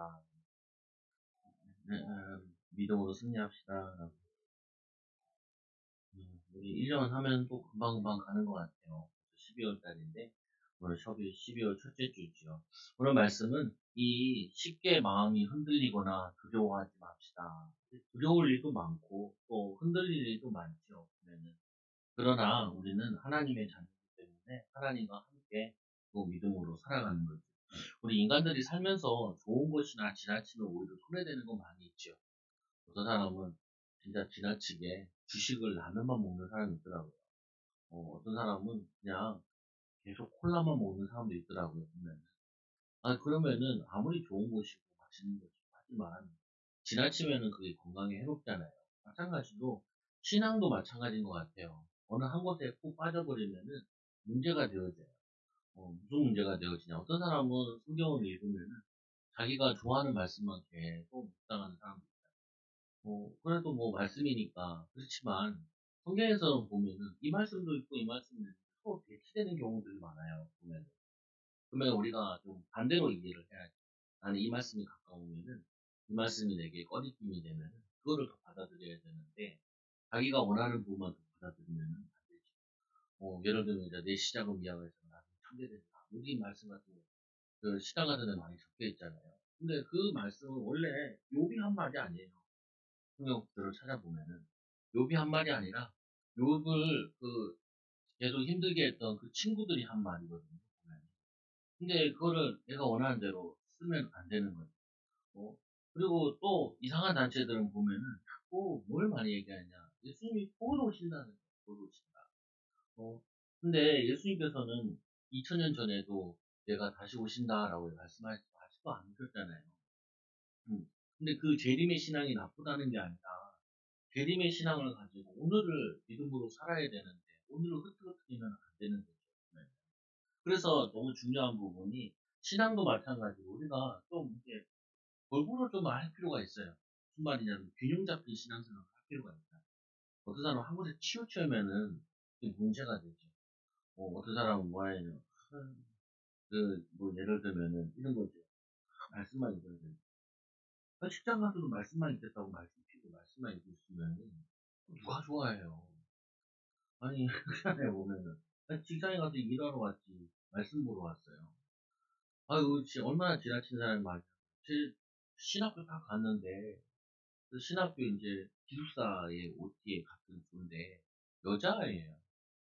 합시다. 믿음으로 승리합시다. 우리 1년 하면 또 금방금방 가는 것 같아요. 12월 달인데, 오늘 12월 첫째 주죠. 오늘 말씀은 이 쉽게 마음이 흔들리거나 두려워하지 맙시다. 두려울 일도 많고, 또 흔들릴 일도 많죠. 보면은. 그러나 우리는 하나님의 자녀이기 때문에 하나님과 함께 또 믿음으로 살아가는 거죠. 우리 인간들이 살면서 좋은 것이나 지나치면 오히려 손해되는 거 많이 있죠. 어떤 사람은 진짜 지나치게 주식을 라면만 먹는 사람이 있더라고요. 어떤 사람은 그냥 계속 콜라만 먹는 사람도 있더라고요, 보면. 그러면은 아무리 좋은 것이고 맛있는 것이고 하지만 지나치면은 그게 건강에 해롭잖아요. 마찬가지로 신앙도 마찬가지인 것 같아요. 어느 한 곳에 푹 빠져버리면은 문제가 되어져요. 무슨 문제가 되어지냐. 어떤 사람은 성경을 읽으면은 자기가 좋아하는 말씀만 계속 묵상하는 사람도 있어요. 그래도 뭐 말씀이니까 그렇지만 성경에서 보면은 이 말씀도 있고 이 말씀도 있고 서로 대치되는 경우들이 많아요. 보면 그러면 우리가 좀 반대로 이해를 해야지. 나는 이 말씀이 가까우면은 이 말씀이 내게 꺼리낌이 되면은 그거를 더 받아들여야 되는데 자기가 원하는 부분만 더 받아들이면은 안 되지. 예를 들면 이제 내 시작은 미약해서 나는 천대된다. 여기 말씀 같은 거, 그 시작 같은 데 많이 적혀 있잖아요. 근데 그 말씀은 원래 요비 한 말이 아니에요. 성경 구절을 찾아보면은 욥이 한 말이 아니라 욥을 계속 힘들게 했던 그 친구들이 한 말이거든요. 보면은. 근데 그거를 내가 원하는 대로 쓰면 안 되는 거죠. 어? 그리고 또 이상한 단체들은 보면은 자꾸 뭘 많이 얘기하냐. 예수님이 곧 오신다는 거예요. 곧 오신다. 근데 예수님께서는 2000년 전에도 내가 다시 오신다라고 말씀하시지도 않으셨잖아요. 근데 그 재림의 신앙이 나쁘다는 게 아니라 재림의 신앙을 가지고 오늘을 믿음으로 살아야 되는데 오늘을 흐트러뜨리면 안 되는 거죠. 네. 그래서 너무 중요한 부분이 신앙도 마찬가지로 우리가 좀 이제 골고루 좀 할 필요가 있어요. 무슨 말이냐면 균형 잡힌 신앙생활을 할 필요가 있다. 어떤 사람은 한 곳에 치우쳐면은 그게 문제가 되죠. 어떤 사람은 뭐하냐면 뭐 예를 들면은 이런 거죠. 말씀만 읽어야 돼. 직장 가서도 말씀만 읽겠다고 말씀 피고 말씀만 읽고 있으면 누가 좋아해요? 아니, 그렇잖아요, 보면은. 직장에 가서 일하러 왔지, 말씀 보러 왔어요. 아유, 얼마나 지나친 사람이 많냐. 제 신학교 딱 갔는데, 그 신학교 이제 기숙사의 OT에 같은 분인데, 여자예요.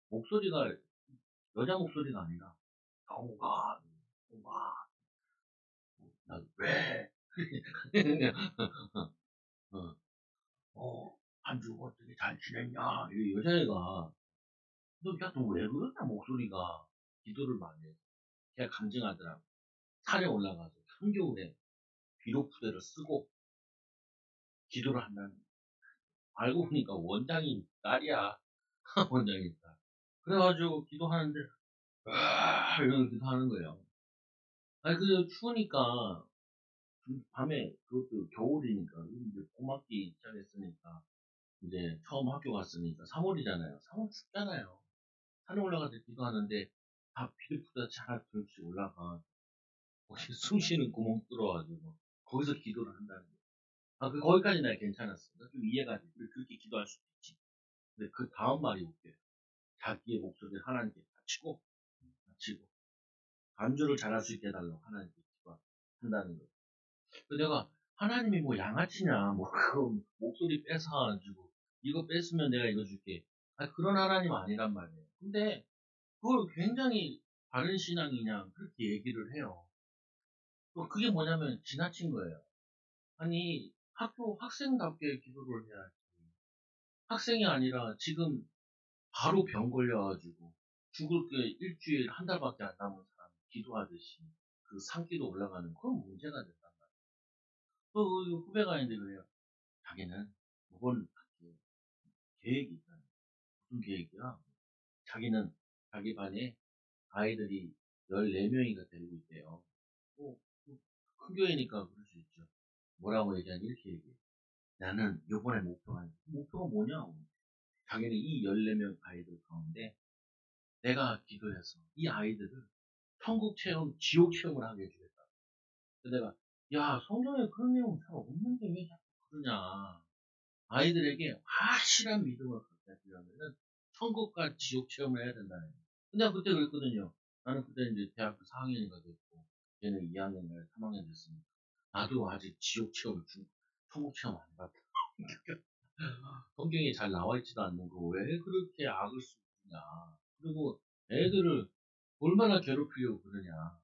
목소리가, 여자 목소리가 아니라, 영감, 영감, 나 왜? 어, 한 주 어떻게 잘 지냈냐? 이 여자애가, 야, 너 왜 그러냐, 목소리가. 기도를 많이 해. 걔가 간증하더라고. 산에 올라가서 한겨울에 비료 푸대를 쓰고 기도를 한다는 거야. 알고 보니까 원장인 딸이야. 원장인 딸. 그래가지고 기도하는데 이러면서 기도하는 거예요. 아니 추우니까 밤에 그것도 겨울이니까 이제 봄학기 시작했으니까 이제 처음 학교 갔으니까 3월이잖아요. 3월 춥잖아요. 산에 올라가서 기도하는데 다 비료 푸대 잘 들치 올라가 거기 숨 쉬는 구멍 뚫어가지고 거기서 기도를 한다는 거예요. 거기까지는 나 괜찮았어. 나좀 이해가 돼. 그렇게 기도할 수도 있지. 근데 그 다음 말이 웃겨요. 자기의 목소리를 하나님께 바치고, 간주를 잘할 수 있게 해달라고 하나님께 기도한다는 거예요. 그래서 내가, 하나님이 뭐 양아치냐, 뭐, 그 목소리 뺏어가지고, 이거 뺏으면 내가 이거 줄게. 그런 하나님 아니란 말이에요. 근데, 그걸 굉장히 바른 신앙이냐, 그렇게 얘기를 해요. 또 그게 뭐냐면, 지나친 거예요. 아니, 학교 학생답게 기도를 해야지. 학생이 아니라 지금 바로 병 걸려가지고 죽을 게 일주일 한 달밖에 안 남은 사람 기도하듯이 그 산기도 올라가는 그런 문제가 된단 말이에요. 또 후배가 있는데 그래요. 자기는 이번 학기에 계획이 있다. 무슨 계획이야? 자기는 자기 반에 아이들이 14명이가 되고 있대요. 뭐, 큰 교회니까 그럴 수 있죠. 뭐라고 얘기하니 이렇게 얘기해. 나는 요번에 목표가 뭐냐? 자기는 이 14명 아이들 가운데 내가 기도해서 이 아이들을 천국 체험, 지옥 체험을 하게 해주겠다. 그래서 내가 야, 성경에 그런 내용 잘 없는데 왜 자꾸 그러냐. 아이들에게 확실한 믿음을 갖게 하려면 천국과 지옥 체험을 해야 된다는 거예요. 근데 내가 그때 그랬거든요. 나는 그때 이제 대학교 4학년이가 됐고, 얘는 2학년이나 3학년 됐으니까. 나도 아직 지옥 체험을, 천국 체험 안 해봤다. 성경에 잘 나와 있지도 않는 거 왜 그렇게 악을 쓰느냐. 그리고 애들을 얼마나 괴롭히려고 그러냐.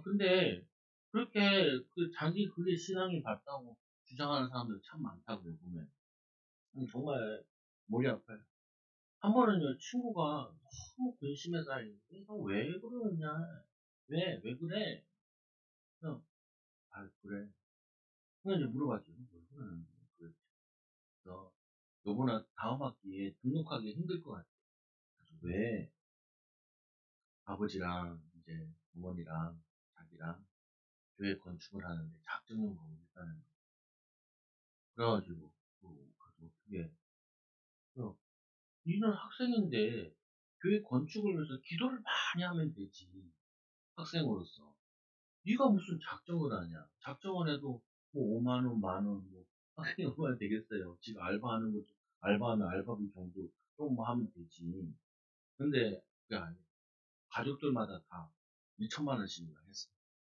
근데 그렇게 자기 그게 신앙이 밝다고 주장하는 사람들 참 많다고요, 보면. 정말 머리 아파요. 한 번은요, 친구가 너무 근심에 쌓이는데, 너 왜 그러느냐? 왜 그래? 그냥, 그래. 그냥 이제 물어봤죠. 왜 그러는지. 그래서, 요번에 다음 학기에 등록하기 힘들 것 같아. 그래서 왜 아버지랑 이제 어머니랑 자기랑 교회 건축을 하는데 작정연금을 했다는 거. 그래가지고, 그래서 어떻게, 그래서 니는 학생인데 교회 건축을 위해서 기도를 많이 하면 되지. 학생으로서. 네가 무슨 작정을 하냐? 작정을 해도 뭐 5만 원, 만 원, 뭐 학생이 얼마나 되겠어요? 지금 알바하는 것도 알바하면 알바비 정도 좀 뭐 하면 되지. 근데 그게 아니에요. 가족들마다 다 2천만 원씩이나 했어.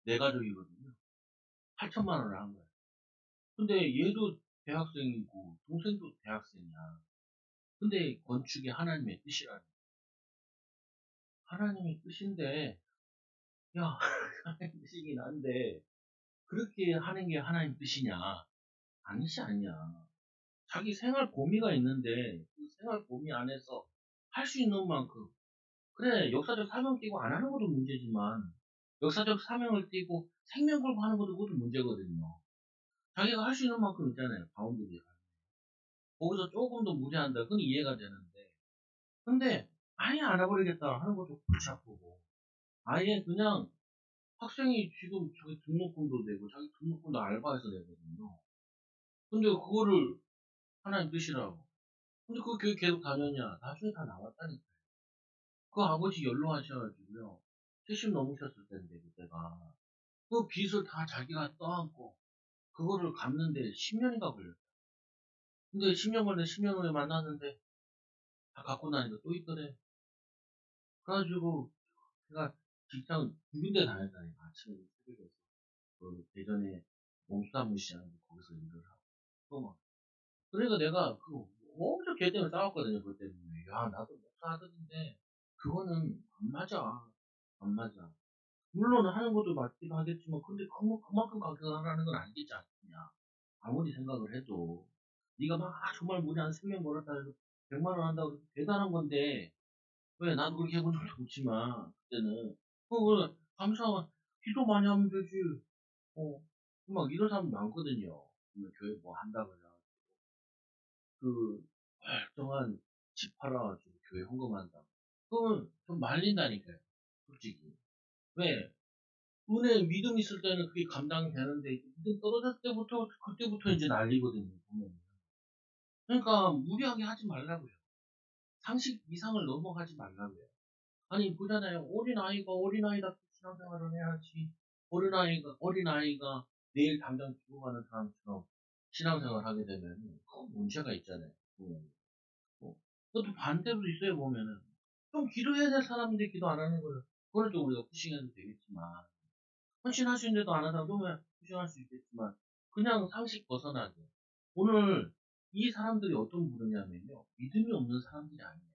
내 가족이거든요. 8천만 원을 한 거야. 근데 얘도 대학생이고 동생도 대학생이야. 근데 건축이 하나님의 뜻이라는 거야. 하나님의 뜻인데 야 하나님의 뜻이긴 한데 그렇게 하는 게 하나님 뜻이냐? 아니지 않냐. 자기 생활 범위가 있는데 그 생활 범위 안에서 할 수 있는 만큼 그래 역사적 사명 띄고 안 하는 것도 문제지만 역사적 사명을 띄고 생명 걸고 하는 것도 그것도 문제거든요. 자기가 할 수 있는 만큼 있잖아요. 바운드리가. 거기서 조금 더 무리한다. 그건 이해가 되는데 근데 아예 안 해버리겠다 하는 것도 골치 아프고 아예 그냥 학생이 지금 자기 등록금도 내고 자기 등록금도 알바해서 내거든요. 근데 그거를 하나님 뜻이라고. 근데 그 교회 계속 다녔냐? 나중에 다 나왔다니까. 그 아버지 연로하셔가지고요. 70 넘으셨을 텐데, 그때가. 그 빚을 다 자기가 떠안고, 그거를 갚는데 10년인가 걸렸어. 근데 10년 걸려 10년 후에 만났는데, 다 갚고 나니까 또 있더래. 그래가지고, 제가 직장 두 군데 다녔다니까, 아침에 새벽에서. 그 대전에 몸수사무시 하는데 거기서 일을 하고. 또 막. 그러니까 내가 엄청 걔 때문에 싸웠거든요, 그것 때문에. 야, 나도 목사 하던데, 그거는 안 맞아. 안 맞아. 물론 하는 것도 맞기도 하겠지만, 근데 그만큼 가격하라는 건 아니겠지 않느냐. 아무리 생각을 해도. 네가 막 정말 무리한 생명 걸었다 해도 100만 원 한다고 해도 대단한 건데, 왜 나도 그렇게 해본 적도 없지만, 그때는. 그래, 감사한, 기도 많이 하면 되지. 어, 막 이런 사람 많거든요. 그러면 교회 뭐 한다고 해서. 그, 멀쩡한 집 팔아가지고 교회 헌금한다. 그러면 좀 말린다니까요. 솔직히. 왜? 은혜 믿음 있을 때는 그게 감당되는데 믿음 떨어졌을 때부터 그때부터 이제 난리거든요. 보면. 그러니까 무리하게 하지 말라고요. 상식 이상을 넘어가지 말라고요. 아니 보잖아요. 어린아이다 신앙생활을 해야지. 어린아이가 내일 당장 죽어가는 사람처럼 신앙생활을 하게 되면 그 문제가 있잖아요. 보면. 그것도 반대로 있어요 보면은. 좀 기도해야 될 사람인데 기도 안 하는 거는 그거는 좀 우리가 푸싱해도 되겠지만 헌신할 수 있는데도 안 하다 보면 후생할 수 있겠지만 그냥 상식 벗어나게 오늘 이 사람들이 어떤 부류냐면요 믿음이 없는 사람들이 아니에요.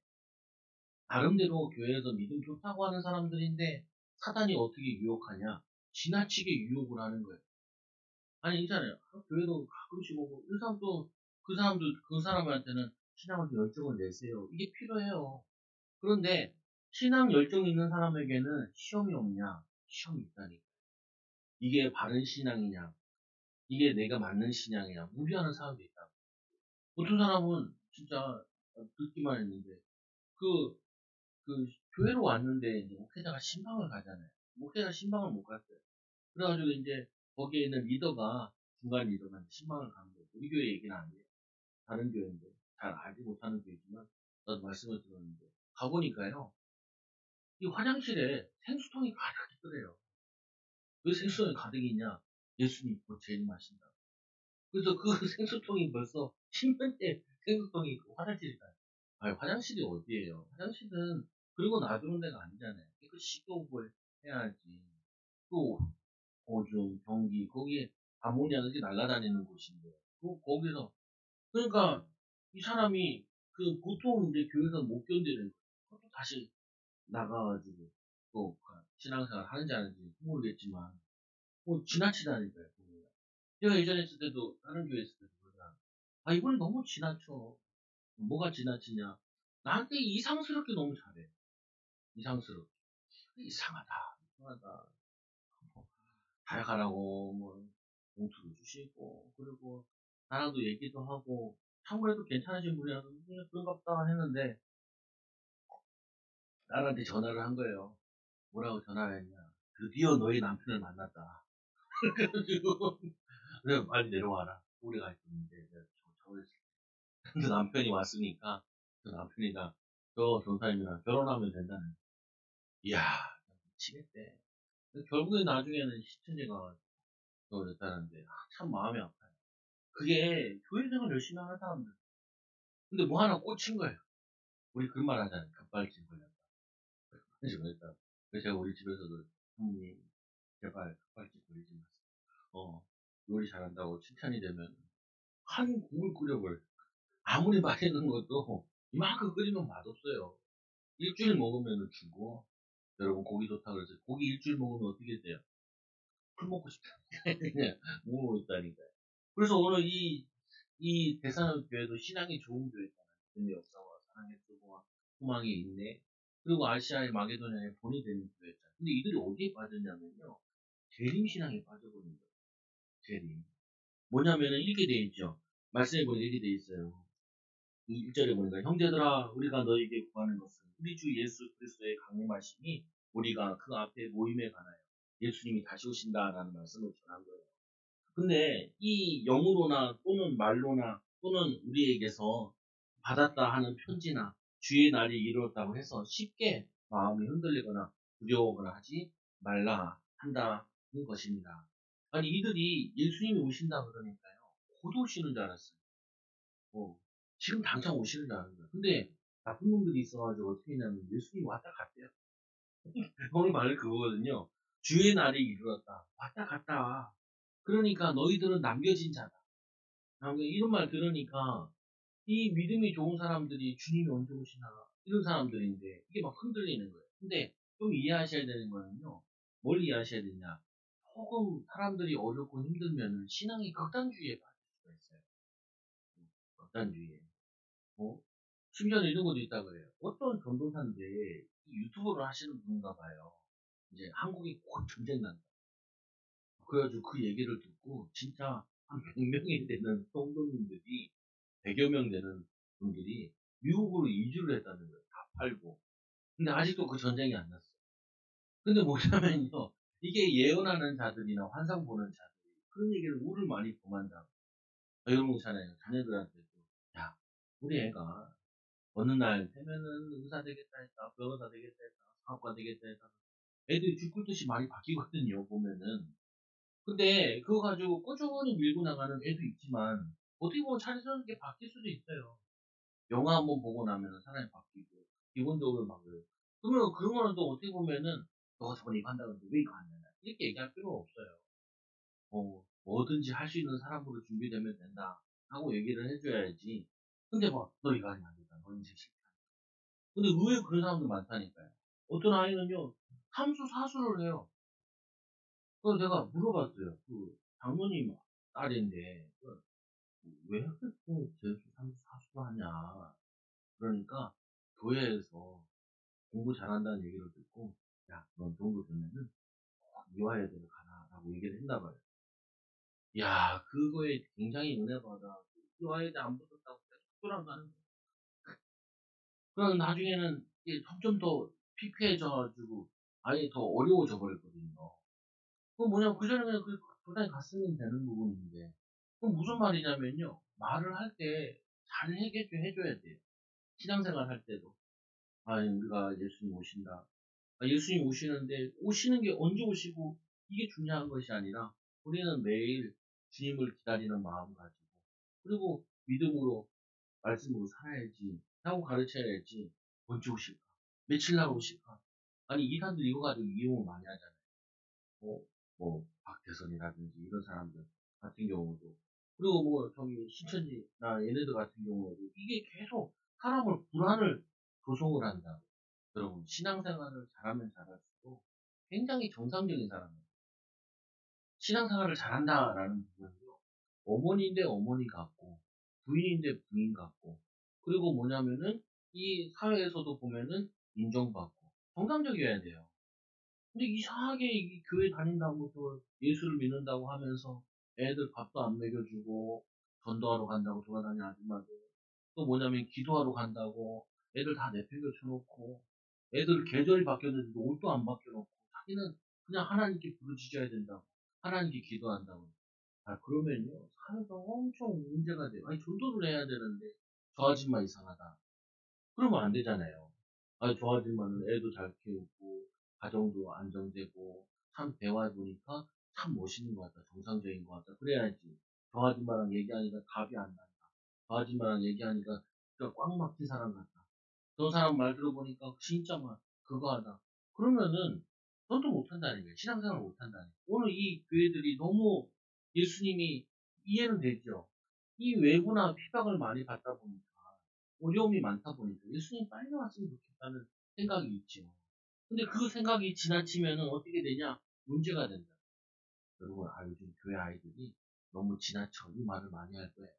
나름대로 교회에서 믿음 좋다고 하는 사람들인데 사단이 어떻게 유혹하냐 지나치게 유혹을 하는 거예요. 아니 있잖아요. 교회도 가끔씩 오고 이 사람도 그 사람한테는 신앙을 좀 열정을 내세요. 이게 필요해요. 그런데 신앙 열정 있는 사람에게는 시험이 없냐? 시험이 있다니까. 이게 바른 신앙이냐? 이게 내가 맞는 신앙이냐 무리하는 사람도 있다. 어떤 사람은 진짜 듣기만 했는데 그, 그 교회로 왔는데 이제 목회자가 신방을 가잖아요. 목회자 신방을 못 갔어요. 그래가지고 이제 거기에 있는 리더가 중간 리더가 신방을 가는 거예요. 우리 교회 얘기는 아니에요. 다른 교회인데 잘 알지 못하는 교회지만 나도 말씀을 들었는데 가보니까요 이 화장실에 생수통이 가득 있더래요. 왜 생수통이 가득 있냐? 예수님 곧 재림하신다. 그래서 그 생수통이 벌써 10년째 생수통이 있고 화장실이 가요. 아니, 화장실이 어디예요? 화장실은 그리고 놔두는 데가 아니잖아요. 그 씻고 해야지. 또 오줌, 변기, 거기에 아모니아 이렇게 날아다니는 곳인데, 거기서 그러니까 이 사람이 그 보통 이제 교회에서 못 견디는 것도 다시 나가가지고 또 신앙생활 하는지 안 하는지 모르겠지만 뭐 지나치다니까요. 보면. 제가 예전에 있을 때도 다른 교회 있을 때도 그러잖아. 아 이번에 너무 지나쳐. 뭐가 지나치냐? 나한테 이상스럽게 너무 잘해. 이상스럽게. 이상하다. 이상하다. 잘 가라고 뭐 봉투도 주시고 그리고 나랑도 얘기도 하고 참고해도 괜찮으신 분이라서 그냥 그런가 보다 했는데 나한테 전화를 한 거예요. 뭐라고 전화를 했냐. 드디어 너희 남편을 만났다. 그래가지고 그래 빨리 내려와라. 오래 가 있었는데 내가 저랬을 때. 근데 남편이 왔으니까 그 남편이가 저 전사님이랑 결혼하면 된다는 거야. 이야 미치겠대. 결국에 나중에는 시천이가 그랬다는데 참 마음이 아파요. 그게 교회 생활 열심히 하는 사람들. 근데 뭐 하나 꽂힌 거예요. 우리 그런 말 하잖아요. 급발진 걸렸다. 급발진 걸렸다. 그래서 제가 우리 집에서도 형님 제발 급발진 걸리지 마세요. 요리 잘한다고 칭찬이 되면 한 국을 끓여볼. 아무리 맛있는 것도 이만큼 끓이면 맛없어요. 일주일 먹으면 죽어. 여러분 고기 좋다 그래서 고기 일주일 먹으면 어떻게 돼요? 술 먹고 싶다. 그냥 먹고 있다니까요. 그래서 오늘 이 대산업 교회도 신앙이 좋은 교회잖아요. 근데 역사와 사랑의 수고와 소망이 있네. 그리고 아시아의 마게도냐의 본이 되는 교회잖아요. 근데 이들이 어디에 빠졌냐면요. 재림 신앙에 빠져버린 거예요. 재림. 뭐냐면은 이렇게 돼 있죠. 말씀해 보니까 이렇게 돼 있어요. 1절에 보니까 형제들아 우리가 너에게 구하는 것은 우리 주 예수 그리스도의 강림하심이 우리가 그 앞에 모임에 관하여 예수님이 다시 오신다라는 말씀을 전한 거예요. 근데 이 영으로나 또는 말로나 또는 우리에게서 받았다 하는 편지나 주의 날이 이르렀다고 해서 쉽게 마음이 흔들리거나 두려워하거나 하지 말라 한다는 것입니다. 아니 이들이 예수님이 오신다 그러니까요. 곧 오시는 줄 알았어요. 지금 당장 오시는 줄 아는 거야. 근데 나쁜 놈들이 있어가지고 어떻게 했냐면 예수님이 왔다 갔대요. 오늘 말 그거거든요. 주의 날이 이르렀다. 왔다 갔다. 그러니까 너희들은 남겨진 자다. 이런 말 들으니까 이 믿음이 좋은 사람들이 주님이 언제 오시나 이런 사람들인데 이게 막 흔들리는 거예요. 근데 좀 이해하셔야 되는 거는요. 뭘 이해하셔야 되냐. 조금 사람들이 어렵고 힘들면은 신앙이 극단주의에 빠질 수가 있어요. 극단주의에. 뭐 심지어는 이런 것도 있다 그래요. 어떤 전도사인데 유튜브를 하시는 분인가 봐요. 이제 한국이 곧 전쟁 난다. 그래가지고 그 얘기를 듣고 진짜 한 100명이 되는 성도님들이 100여 명 되는 분들이 미국으로 이주를 했다는 거예요. 다 팔고. 근데 아직도 그 전쟁이 안 났어. 근데 뭐냐면요. 이게 예언하는 자들이나 환상 보는 자들이 그런 얘기를 우를 많이 범한다. 이런 거 있잖아요. 자녀들한테도. 야, 우리 애가 어느 날 되면은 의사 되겠다 했다, 변호사 되겠다 했다, 사업가 되겠다 했다. 애들이 죽을듯이 많이 바뀌거든요, 보면은. 근데 그거 가지고 꾸준히 밀고 나가는 애도 있지만, 어떻게 보면 차례스러운 게 바뀔 수도 있어요. 영화 한번 보고 나면은 사람이 바뀌고, 기본적으로 막 그래요. 그러면 그런 거는 또 어떻게 보면은, 너가 저번에 이거 한다는데 왜 이거 안 하냐. 이렇게 얘기할 필요는 없어요. 뭐든지 할 수 있는 사람으로 준비되면 된다. 하고 얘기를 해줘야지. 근데 뭐, 너 이거 하면 안 된다. 너 인생 싫다. 근데 의외로 그런 사람도 많다니까요. 어떤 아이는요, 삼수, 사수를 해요. 그래서 내가 물어봤어요. 그, 장모님 딸인데, 왜 그렇게 재수, 삼수, 사수를 하냐. 그러니까, 교회에서 공부 잘한다는 얘기를 듣고, 야, 넌 정도 되면은, 이화여대를 가라. 라고 얘기를 했나 봐요. 야, 그거에 굉장히 은혜받아. 이화여대 안 붙었다고 계속 학교랑 가는 거예요. 그럼 나중에는 이게 점점 더 피폐해져가지고, 아예 더 어려워져 버렸거든요. 그건 뭐냐면 그전에 그냥 그 교단에 갔으면 되는 부분인데 그럼 무슨 말이냐면요 말을 할 때 잘 해줘야 돼요. 신앙생활 할 때도 우리가 예수님 오신다. 예수님 오시는데 오시는 게 언제 오시고 이게 중요한 것이 아니라 우리는 매일 주님을 기다리는 마음 가지고, 그리고 믿음으로, 말씀으로 살아야지 하고 가르쳐야지. 언제 오실까? 며칠 날 오실까? 아니, 이 사람들 이거 가지고 이용을 많이 하잖아요. 뭐, 박태선이라든지 이런 사람들 같은 경우도. 그리고 저기, 신천지나 얘네들 같은 경우에도 이게 계속 사람을 불안을 조성을 한다. 여러분, 신앙생활을 잘하면 잘할수록 굉장히 정상적인 사람이에요. 신앙생활을 잘한다라는 부분은요, 어머니인데 어머니 같고, 부인인데 부인 같고, 그리고 뭐냐면은, 이 사회에서도 보면은 인정받고, 정상적이어야 돼요. 근데 이상하게 이 교회 다닌다고 또 예수를 믿는다고 하면서 애들 밥도 안 먹여주고, 전도하러 간다고 돌아다니는 아줌마들, 또 뭐냐면 기도하러 간다고 애들 다 내팽겨 쳐놓고, 애들 계절이 바뀌었는데 옷도 안 바뀌어놓고, 자기는 그냥 하나님께 부르짖어야 된다고, 하나님께 기도한다고. 그러면요, 사회가 엄청 문제가 돼요. 아니, 전도를 해야 되는데, 저 아줌마 이상하다. 그러면 안 되잖아요. 아니, 저 아줌마는 애도 잘 키우고, 가정도 안정되고, 참 대화해보니까 참 멋있는 것 같다. 정상적인 것 같다. 그래야지. 저 아줌마랑 얘기하니까 답이 안 난다. 저 아줌마랑 얘기하니까 진짜 꽉 막힌 사람 같다. 저 사람 말 들어보니까 진짜 막 그거 하다. 그러면은 전도 못한다는 거예요. 신앙생활을 못한다는 거예요. 오늘 이 교회들이 너무 예수님이 이해는 되죠. 이 외부나 핍박을 많이 받다 보니까 어려움이 많다 보니까 예수님 빨리 나왔으면 좋겠다는 생각이 있죠. 근데 그 생각이 지나치면은 어떻게 되냐? 문제가 된다. 여러분, 요즘 교회 아이들이 너무 지나쳐 이 말을 많이 할 거예요.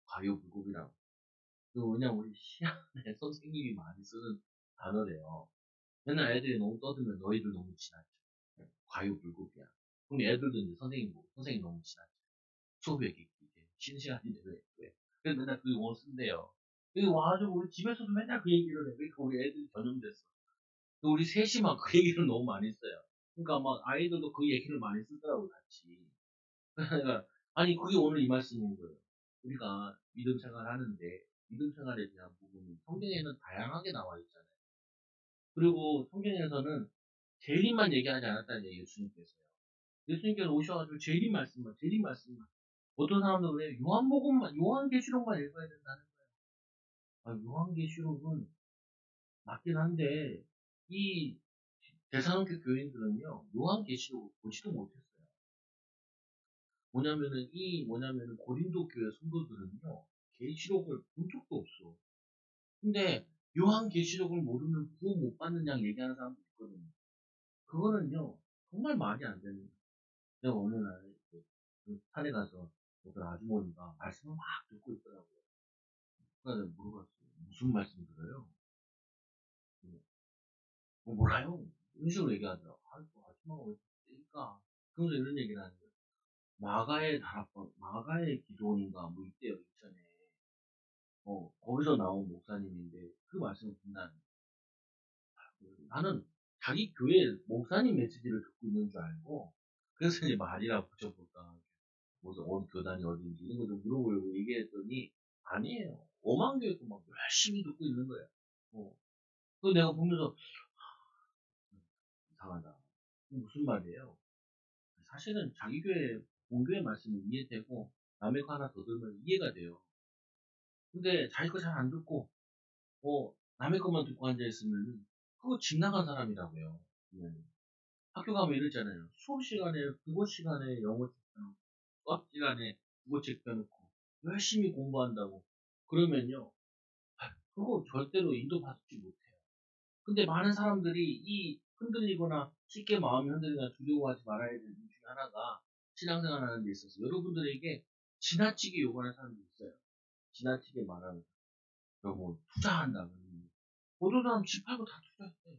과요불급이라고. 왜냐면 우리 시간에 선생님이 많이 쓰는 단어래요. 맨날 애들이 너무 떠들면 너희들 너무 지나쳐. 과요불급이야. 그럼 애들도 이제 선생님 보고, 선생님 너무 지나쳐. 수업에 이렇게 쉬는 시간인데 왜? 그래서 맨날 그 용어 쓴대요. 여기 와가지고 우리 집에서도 맨날 그 얘기를 해. 그러니까 우리 애들이 전염됐어. 우리 셋이 막 그 얘기를 너무 많이 써요. 그러니까 막 아이들도 그 얘기를 많이 쓰더라고, 같이. 그러니까, 아니, 그게 오늘 이 말씀인 거예요. 우리가 믿음 생활 하는데, 믿음 생활에 대한 부분이 성경에는 다양하게 나와 있잖아요. 그리고 성경에서는 재림만 얘기하지 않았다는 얘기예요, 예수님께서요. 예수님께서 오셔가지고 재림 말씀만. 어떤 사람들은 왜 요한복음만, 요한계시록만 읽어야 된다는 거예요. 요한계시록은 맞긴 한데, 이 대사로니가 교인들은요, 요한계시록을 보지도 못했어요. 뭐냐면은 고린도 교회 성도들은요, 계시록을 본 적도 없어. 근데 요한계시록을 모르면 구원 못 받는 양 얘기하는 사람도 있거든요. 그거는요, 정말 말이 안 되는 거예요. 내가 어느 날 그 산에 가서 어떤 아주머니가 말씀을 막 듣고 있더라고요. 그래서 내가 물어봤어요. 무슨 말씀 들어요? 몰라요. 이런 식으로 얘기하더라고. 아줌마가 왜 그러니까. 그러면서 이런 얘기를 하는 거예요. 마가의 다락방, 마가의 기도원인가 뭐 있대요, 이전에. 거기서 나온 목사님인데 그 말씀을 듣는다는 거예요. 나는 자기 교회 목사님 메시지를 듣고 있는 줄 알고, 그래서 이제 말이나 붙여볼까, 무슨 어느 교단이 어딘지 이런 것도 물어보려고 얘기했더니 아니에요. 오만교회도 막 열심히 듣고 있는 거예요. 그 내가 보면서 이상하다. 무슨 말이에요? 사실은 자기 교회 본교회 말씀은 이해되고 남의 거 하나 더 들으면 이해가 돼요. 근데 자기 거 잘 안 듣고 남의 것만 듣고 앉아 있으면 그거 집 나간 사람이라고요. 네. 학교 가면 이러잖아요. 수업 시간에 국어 시간에 영어 책 펴놓고, 수학 시간에 국어 책 펴놓고 열심히 공부한다고 그러면요, 그거 절대로 인도받지 못해요. 근데 많은 사람들이 이 흔들리거나 쉽게 마음이 흔들리거나 두려워하지 말아야 되는 이유 중에 하나가, 신앙생활 하는 데 있어서 여러분들에게 지나치게 요구하는 사람도 있어요. 지나치게 말하는. 뭐 투자한다. 어떤 사람 집 팔고 다 투자했대.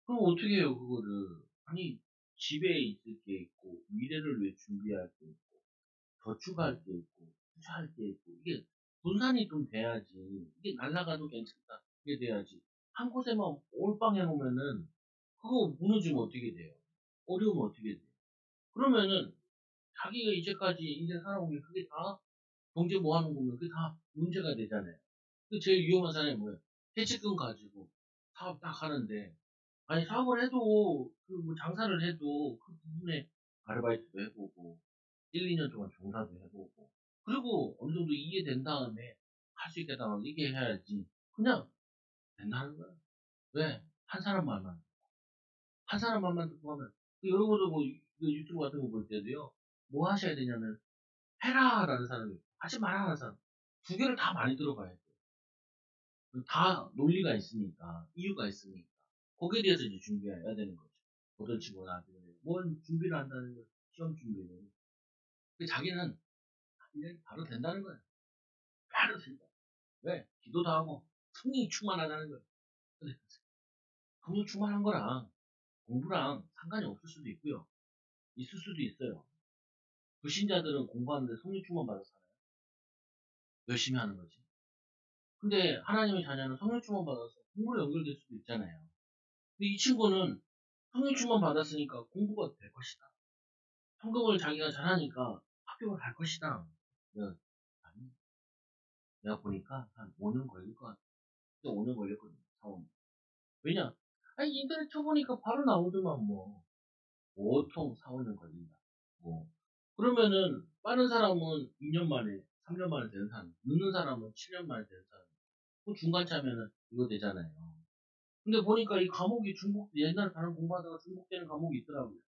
그럼 어떻게 해요, 그거를? 아니, 집에 있을 게 있고, 미래를 위해 준비할 게 있고, 저축할 게 있고, 투자할 게 있고, 이게 분산이 좀 돼야지. 이게 날라가도 괜찮다. 이게 돼야지. 한 곳에만 올빵 해놓으면은, 그거 무너지면 어떻게 돼요? 어려우면 어떻게 돼요? 그러면은, 자기가 이제까지 인생 살아온 게 그게 다 경제 뭐 하는 거면 그게 다 문제가 되잖아요. 그 제일 위험한 사람이 뭐예요? 퇴직금 가지고 사업 딱 하는데, 아니, 사업을 해도, 그, 뭐, 장사를 해도, 그 부분에 아르바이트도 해보고 1, 2년 동안 종사도 해보고 그리고 어느 정도 이해된 다음에 할 수 있겠다고 이게 해야지 그냥 된다는 거야. 왜? 한 사람 말만 듣고 하면 여러분도 뭐 유튜브 같은 거 볼 때도요. 뭐 하셔야 되냐면 해라 라는 사람이 있고 하지 마라 하는 사람 두 개를 다 많이 들어봐야 돼. 다 논리가 있으니까 이유가 있으니까 거기에 대해서 이제 준비해야 되는 거죠. 어떤 친구가 나한테 그래요. 뭔 준비를 한다는 거야. 시험 준비를. 근데 자기는 이제 바로 된다는 거야. 바로 된다. 왜? 기도도 하고 성령이 충만하다는 거야. 근데 성령 충만한 거랑 공부랑 상관이 없을 수도 있고요. 있을 수도 있어요. 불신자들은 공부하는데 성령 충만 받아서 살아요. 열심히 하는 거지. 근데 하나님의 자녀는 성령 충만 받아서 공부로 연결될 수도 있잖아요. 근데 이 친구는 성령 충만 받았으니까 공부가 될 것이다. 성경을 자기가 잘하니까 합격을 할 것이다. 내가, 아니, 내가 보니까 한 5년 걸릴 것 같아. 5년 걸렸거든, 사원. 왜냐? 아니, 인터넷 쳐보니까 바로 나오더만, 뭐. 보통 4, 5년 걸린다. 뭐. 그러면은, 빠른 사람은 2년 만에, 3년 만에 되는 사람, 늦는 사람은 7년 만에 되는 사람. 그 중간 차면은 이거 되잖아요. 근데 보니까 이 과목이 옛날 다른 공부하다가 중복되는 과목이 있더라고요.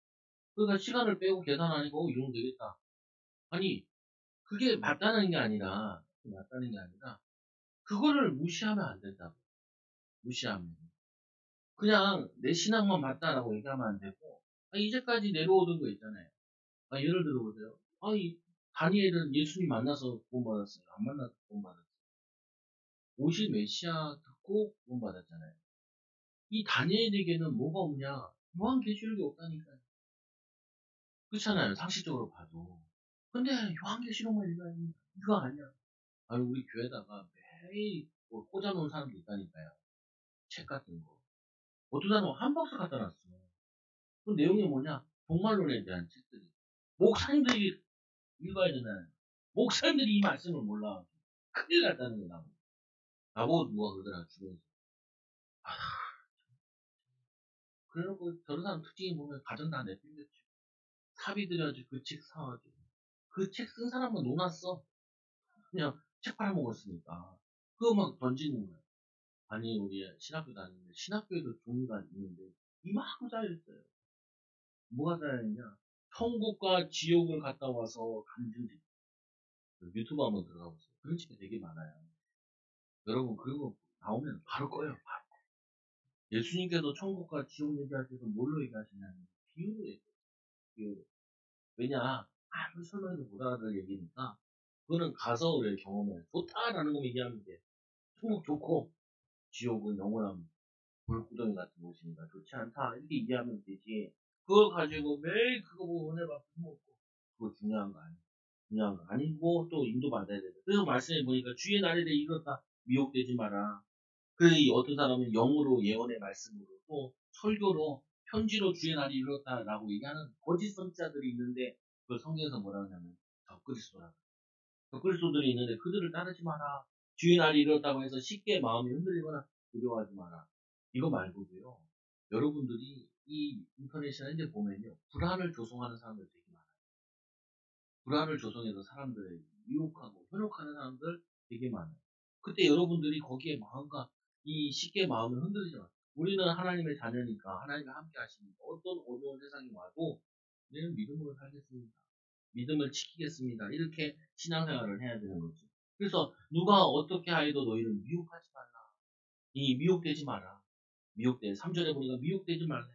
그러니까 시간을 빼고 계산하니까, 이 정도 되겠다. 아니, 그게 맞다는 게 아니라, 그거를 무시하면 안 된다고. 무시하면. 그냥 내 신앙만 맞다라고 얘기하면 안 되고, 이제까지 내려오던 거 있잖아요. 예를 들어 보세요. 이 다니엘은 예수님 만나서 구원 받았어요. 안 만나서 구원 받았어요. 오실 메시아 듣고 구원 받았잖아요. 이 다니엘에게는 뭐가 없냐? 요한계시록이 없다니까요. 그렇잖아요. 상식적으로 봐도. 근데 요한계시록만 읽어요. 이거 아니야. 우리 교회다가 매일 뭐 꽂아놓은 사람도 있다니까요. 책 같은 거. 어떤 사람은 한 박스 갖다 놨어. 그 내용이 뭐냐? 종말론에 대한 책들이. 목사님들이 읽어야 되나요? 목사님들이 이 말씀을 몰라. 큰일 났다는 거야, 나보고 누가 그러더라, 주변에서. 아, 그래놓고 저런 사람 특징이 보면 가정 다 내팽개쳐. 사비 들여가지고 그 책 사가지고. 그 책 쓴 사람만 논았어. 그냥 책 팔아먹었으니까. 그거 막 던지는 거야. 아니, 우리 신학교 다니는데, 신학교에도 종류가 있는데, 이만큼 쌓여있어요. 뭐가 쌓여있냐? 천국과 지옥을 갔다 와서 간증집. 유튜브 한번 들어가 보세요. 그런 책이 되게 많아요. 여러분, 그리고 나오면 바로 꺼요. 바로. 예수님께서 천국과 지옥 얘기할 때도 뭘로 얘기하시냐면, 비유로 얘기해요. 비유로. 왜냐? 아무리 설명해도 못 알아들 얘기니까, 그거는 가서 우리 경험해. 좋다라는 거 얘기하면 돼. 천국 좋고, 지옥은 영원한 불구덩이 같은 곳이니까 좋지 않다. 이렇게 이해하면 되지. 그걸 가지고 매일 그거 보고 은혜 받고 먹고. 그거 중요한 거 아니야. 중요한 거 아니고 또 인도받아야 돼. 그래서 말씀해 보니까 주의 날에 대해 이렇다. 미혹되지 마라. 그래 어떤 사람은 영으로 예언의 말씀으로 또 설교로 편지로 주의 날이 이렇다라고 얘기하는 거짓 선지자들이 있는데 그걸 성경에서 뭐라 하냐면 적그리스도라. 적그리스도들이 있는데 그들을 따르지 마라. 주의 날이 이렇다고 해서 쉽게 마음이 흔들리거나 두려워하지 마라. 이거 말고도요. 여러분들이 이 인터넷이나 이제 보면요. 불안을 조성하는 사람들 되게 많아요. 불안을 조성해서 사람들을 유혹하고 현혹하는 사람들 되게 많아요. 그때 여러분들이 거기에 마음과 이 쉽게 마음을 흔들리지 마세요. 우리는 하나님의 자녀니까 하나님과 함께 하시니까 어떤 어려운 세상이 와도 우리는 믿음으로 살겠습니다. 믿음을 지키겠습니다. 이렇게 신앙생활을 해야 되는 거죠. 그래서 누가 어떻게 하여도 너희를 미혹하지 말라. 이 미혹되지 마라. 3절에 보니까 미혹되지 말래요.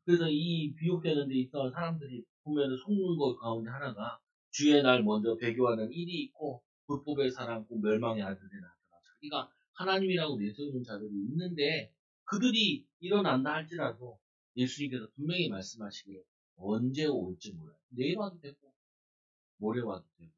그래서 이 미혹되는 데 있어 사람들이 보면 속는 것 가운데 하나가 주의 날 먼저 배교하는 일이 있고 불법의 사람 꼭 멸망의 아들이 나타나 자기가 하나님이라고 내세우는 자들이 있는데 그들이 일어난다 할지라도 예수님께서 분명히 말씀하시기를 언제 올지 몰라요. 내일 와도 되고 모레 와도 되고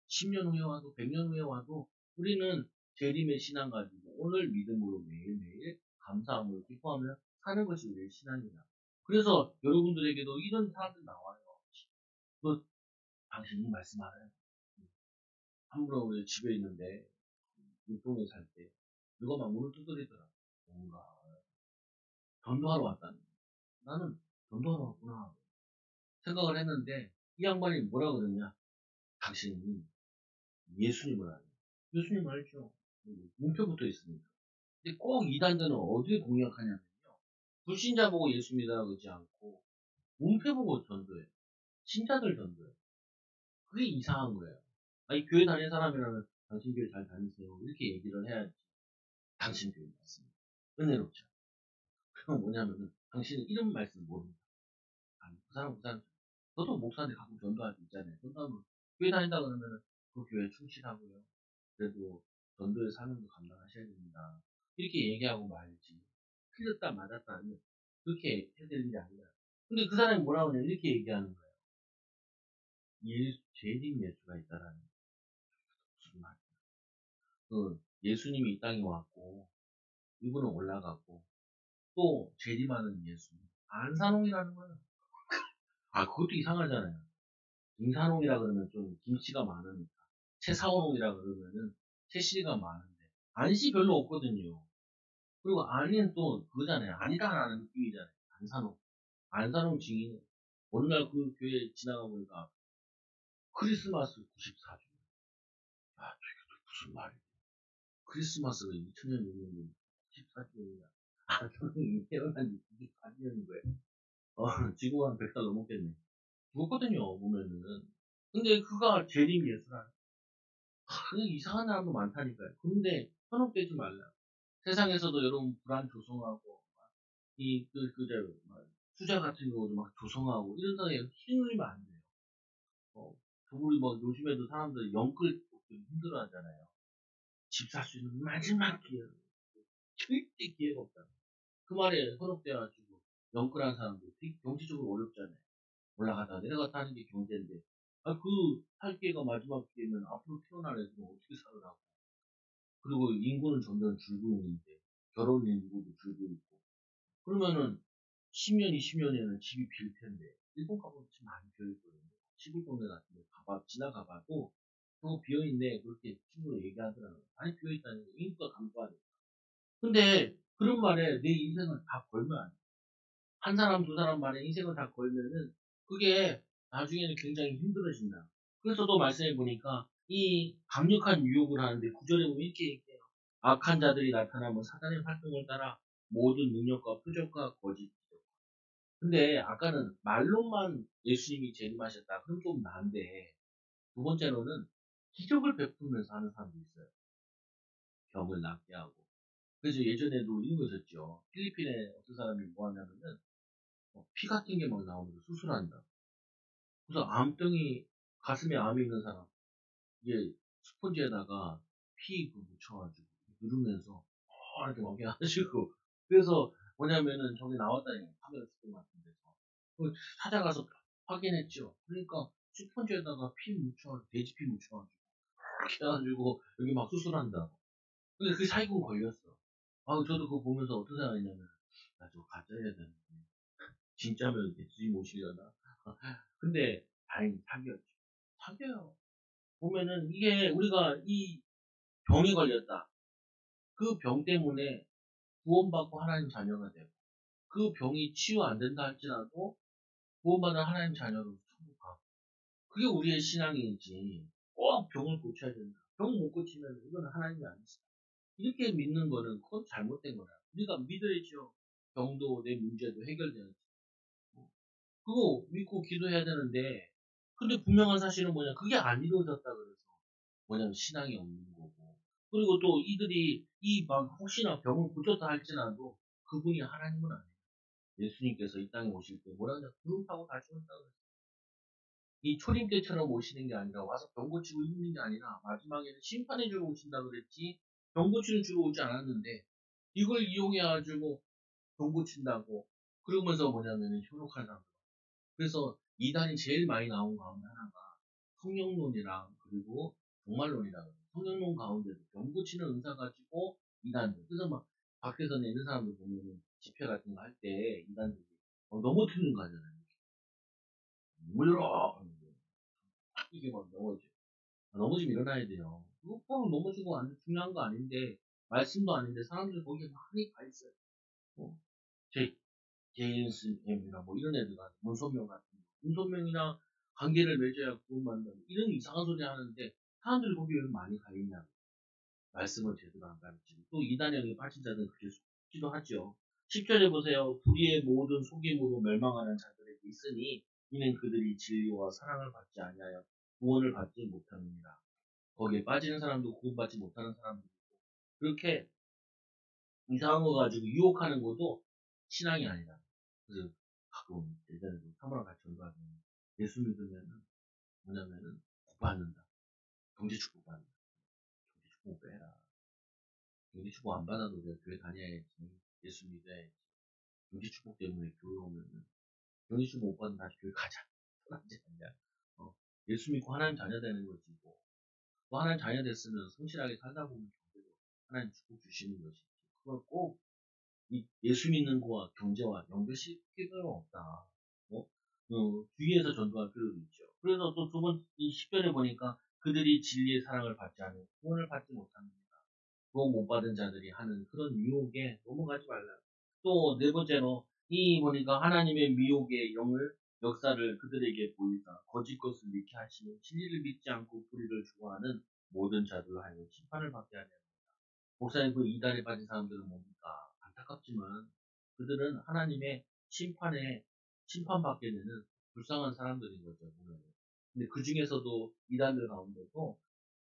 10년 후에 와도 100년 후에 와도 우리는 재림의 신앙 가지고 오늘 믿음으로 매일매일 감사함으로 기뻐하며 사는 것이 우리의 신앙이다. 그래서 여러분들에게도 이런 사람들 나와요. 그 당신이 말씀 알아요. 한 분은 우리 집에 있는데 육동에 살 때 누가 막 문을 두드리더라. 뭔가 전도하러 왔다는 거야. 나는 전도하러 왔구나. 생각을 했는데 이 양반이 뭐라 그러냐? 당신이 예수님을 알아요. 예수님 알죠? 문표부터 있습니다. 근데 꼭 이단들은 어디에 공략하냐면요. 불신자 보고 예수 믿으라 그러지 않고 문표 보고 전도해요. 신자들 전도해요. 그게 이상한 거예요. 아니 교회 다니는 사람이라면 당신 교회 잘 다니세요. 이렇게 얘기를 해야지. 당신 교회 맞습니다. 은혜롭죠. 그건 뭐냐면은 당신은 이런 말씀 모릅니다. 아니 그 사람 저도 목사한테 가끔 전도할 때 있잖아요. 전도하면 교회 다닌다 그러면은 그 교회 충실하고요. 그래도 전도의 사명도 감당하셔야 됩니다. 이렇게 얘기하고 말지. 틀렸다 맞았다 하면 그렇게 해야 될 일이 아니라. 근데 그 사람이 뭐라고 하냐 이렇게 얘기하는 거예요. 재림 예수가 있다라는 게 무슨 말이야. 예수님이 이 땅에 왔고 이분은 올라갔고 또 재림하는 예수 안산홍이라는 거예요. 아 그것도 이상하잖아요. 김산홍이라 그러면 좀 김씨가 많으니까 최사원홍이라 그러면은 최씨가 많은데 안씨 별로 없거든요. 그리고 안이는 또 그거잖아요. 아니다라는 느낌이잖아요. 안산홍. 안산홍 증인 어느 날 그 교회 지나가 보니까 크리스마스 94주년. 아, 저게 또 무슨 말이야. 크리스마스가 2000년 됐는데 94주년이야. 안산홍이 태어난 지 94주년인 거예요. 지구가 한 100살 넘었겠네. 죽었거든요, 보면은. 근데 그가 재림 예수라. 그냥 이상한 사람도 많다니까요. 근데 현혹되지 말라. 세상에서도 여러분 불안 조성하고, 투자 같은 경우도 막 조성하고, 이런 상황에 힘들면 안 돼요. 우리 뭐 요즘에도 사람들이 영끌 힘들어 하잖아요. 집 살 수 있는 마지막 기회. 절대 기회가 없다. 그 말에 현혹돼가지고, 영끌한 사람들 되게 경제적으로 어렵잖아요. 올라갔다 내려갔다 하는 게 경제인데, 살 기회가 마지막 기회면 앞으로 태어날 애들은 어떻게 살아나고, 그리고 인구는 점점 줄고 있는데, 결혼 인구도 줄고 있고, 그러면은 10년, 20년에는 집이 빌 텐데, 일본 가보면 집 많이 비어있거든요. 시골 동네 같은 데 지나가봐도, 그거 비어있네, 그렇게 친구가 얘기하더라고요. 많이 비어있다는 게 인구가 감소하니까. 근데, 그런 말에 내 인생을 다 걸면 안 돼. 한 사람, 두 사람 말에 인생을 다 걸면은, 그게 나중에는 굉장히 힘들어진다. 그래서 또 말씀해 보니까, 이 강력한 유혹을 하는데, 구절에 보면 이렇게 얘기해요. 악한 자들이 나타나면 사단의 활동을 따라 모든 능력과 표적과 거짓. 근데 아까는 말로만 예수님이 재림하셨다. 그럼 좀 난데, 두 번째로는 기적을 베풀면서 하는 사람도 있어요. 병을 낫게 하고. 그래서 예전에도 이런 거 있었죠. 필리핀에 어떤 사람이 뭐 하냐면은, 피 같은 게 막 나오면서 수술한다. 그래서 암병이, 가슴에 암이 있는 사람, 이게 스펀지에다가 피 묻혀가지고, 누르면서, 이렇게 막 하시고. 그래서 뭐냐면은 저기 나왔다니, 카메라 축구 같은 데서. 찾아가서 확인했죠. 그러니까 스펀지에다가 피 묻혀, 돼지 피 묻혀가지고, 이렇게 해가지고, 여기 막 수술한다. 근데 그 사기꾼 걸렸어. 저도 그거 보면서 어떤 생각이냐면, 나 저거 가짜야 되는데. 진짜면 돼지 모시려나? 근데, 다행히 사기였죠. 사기예요. 보면은, 이게 우리가 이 병이 걸렸다. 그 병 때문에 구원받고 하나님 자녀가 되고, 그 병이 치유 안 된다 할지라도 구원받은 하나님 자녀로 천국 가고, 그게 우리의 신앙이지. 꼭 병을 고쳐야 된다. 병 못 고치면 이건 하나님이 아니시다. 이렇게 믿는 거는 그건 잘못된 거야. 우리가 믿어야죠. 병도 내 문제도 해결돼야지. 그거 믿고 기도해야 되는데, 근데 분명한 사실은 뭐냐, 그게 안 이루어졌다 그래서 뭐냐면 신앙이 없는 거고. 그리고 또 이들이 혹시나 병을 고쳤다 할지라도 그분이 하나님은 아니에요. 예수님께서 이 땅에 오실 때 뭐라 그러냐, 구름 타고 다시 온다 그랬어요. 이 초림 때처럼 오시는 게 아니라, 와서 병 고치고 있는 게 아니라 마지막에는 심판해 주러 오신다 그랬지, 병 고치는 주로 오지 않았는데, 이걸 이용해가지고 병 고친다고 그러면서 뭐냐면 현혹한 사람. 그래서 이단이 제일 많이 나온 가운데 하나가 성령론이랑, 그리고 종말론이라 그래요. 성령론 가운데도 병 고치는 은사 가지고 이단들. 그래서 막 밖에서 내는 사람들 보면은 집회 같은 거 할 때 이단들이 넘어뜨리는 거 하잖아요. 물러 이게 막 넘어져. 넘어지면 일어나야 돼요. 그거 꼭 넘어지고 안 중요한 거 아닌데, 말씀도 아닌데 사람들이 거기에 많이 가 있어요. 제 제인스 M이나 뭐 이런 애들 같은 문선명 같은 거. 인소명이나 관계를 맺어야 구원받는다. 이런 이상한 소리 하는데 사람들이 거기 왜 많이 가 있냐고. 말씀을 제대로 안 가르치고 또 이단형에 빠진 자는 그렇게 속기도 하죠. 10절에 보세요. 불의의 모든 속임으로 멸망하는 자들에게 있으니 이는 그들이 진리와 사랑을 받지 아니하여 구원을 받지 못합니다. 거기에 빠지는 사람도 구원받지 못하는 사람도 있고 그렇게 이상한 거 가지고 유혹하는 것도 신앙이 아니다. 그래서 가끔 예전에도 사모랑 같이 전도하면 예수 믿으면은 뭐냐면은 구받는다. 경제축복 받는다. 경제축복 빼라. 경제축복 안 받아도 내가 교회 다녀야지. 예수 믿어야지. 경제축복 때문에 교회 오면은 경제축복 못 받으면 다시 교회 가자. 편하지 않냐. 예수 믿고 하나님 자녀 되는 거지 뭐. 또 하나님 자녀 됐으면 성실하게 살다 보면 경제도 하나님 축복 주시는 것이지. 그걸 꼭 예수 믿는 거와 경제와 연결시킬 필요는 없다. 주위에서 전도할 필요도 있죠. 그래서 또 두 번, 이 10절에 보니까 그들이 진리의 사랑을 받지 않으면 구원을 받지 못합니다. 구원 못 받은 자들이 하는 그런 유혹에 넘어가지 말라. 또 네 번째로, 이 보니까 하나님의 미혹의 영을, 역사를 그들에게 보이사 거짓 것을 믿게 하시는 진리를 믿지 않고 불의를 좋아하는 모든 자들로 하여금 심판을 받게 하냐. 목사님 그 이단에 빠진 사람들은 뭡니까? 안타깝지만 그들은 하나님의 심판받게 되는 불쌍한 사람들인 거죠. 보면. 근데 그 중에서도 이단들 가운데도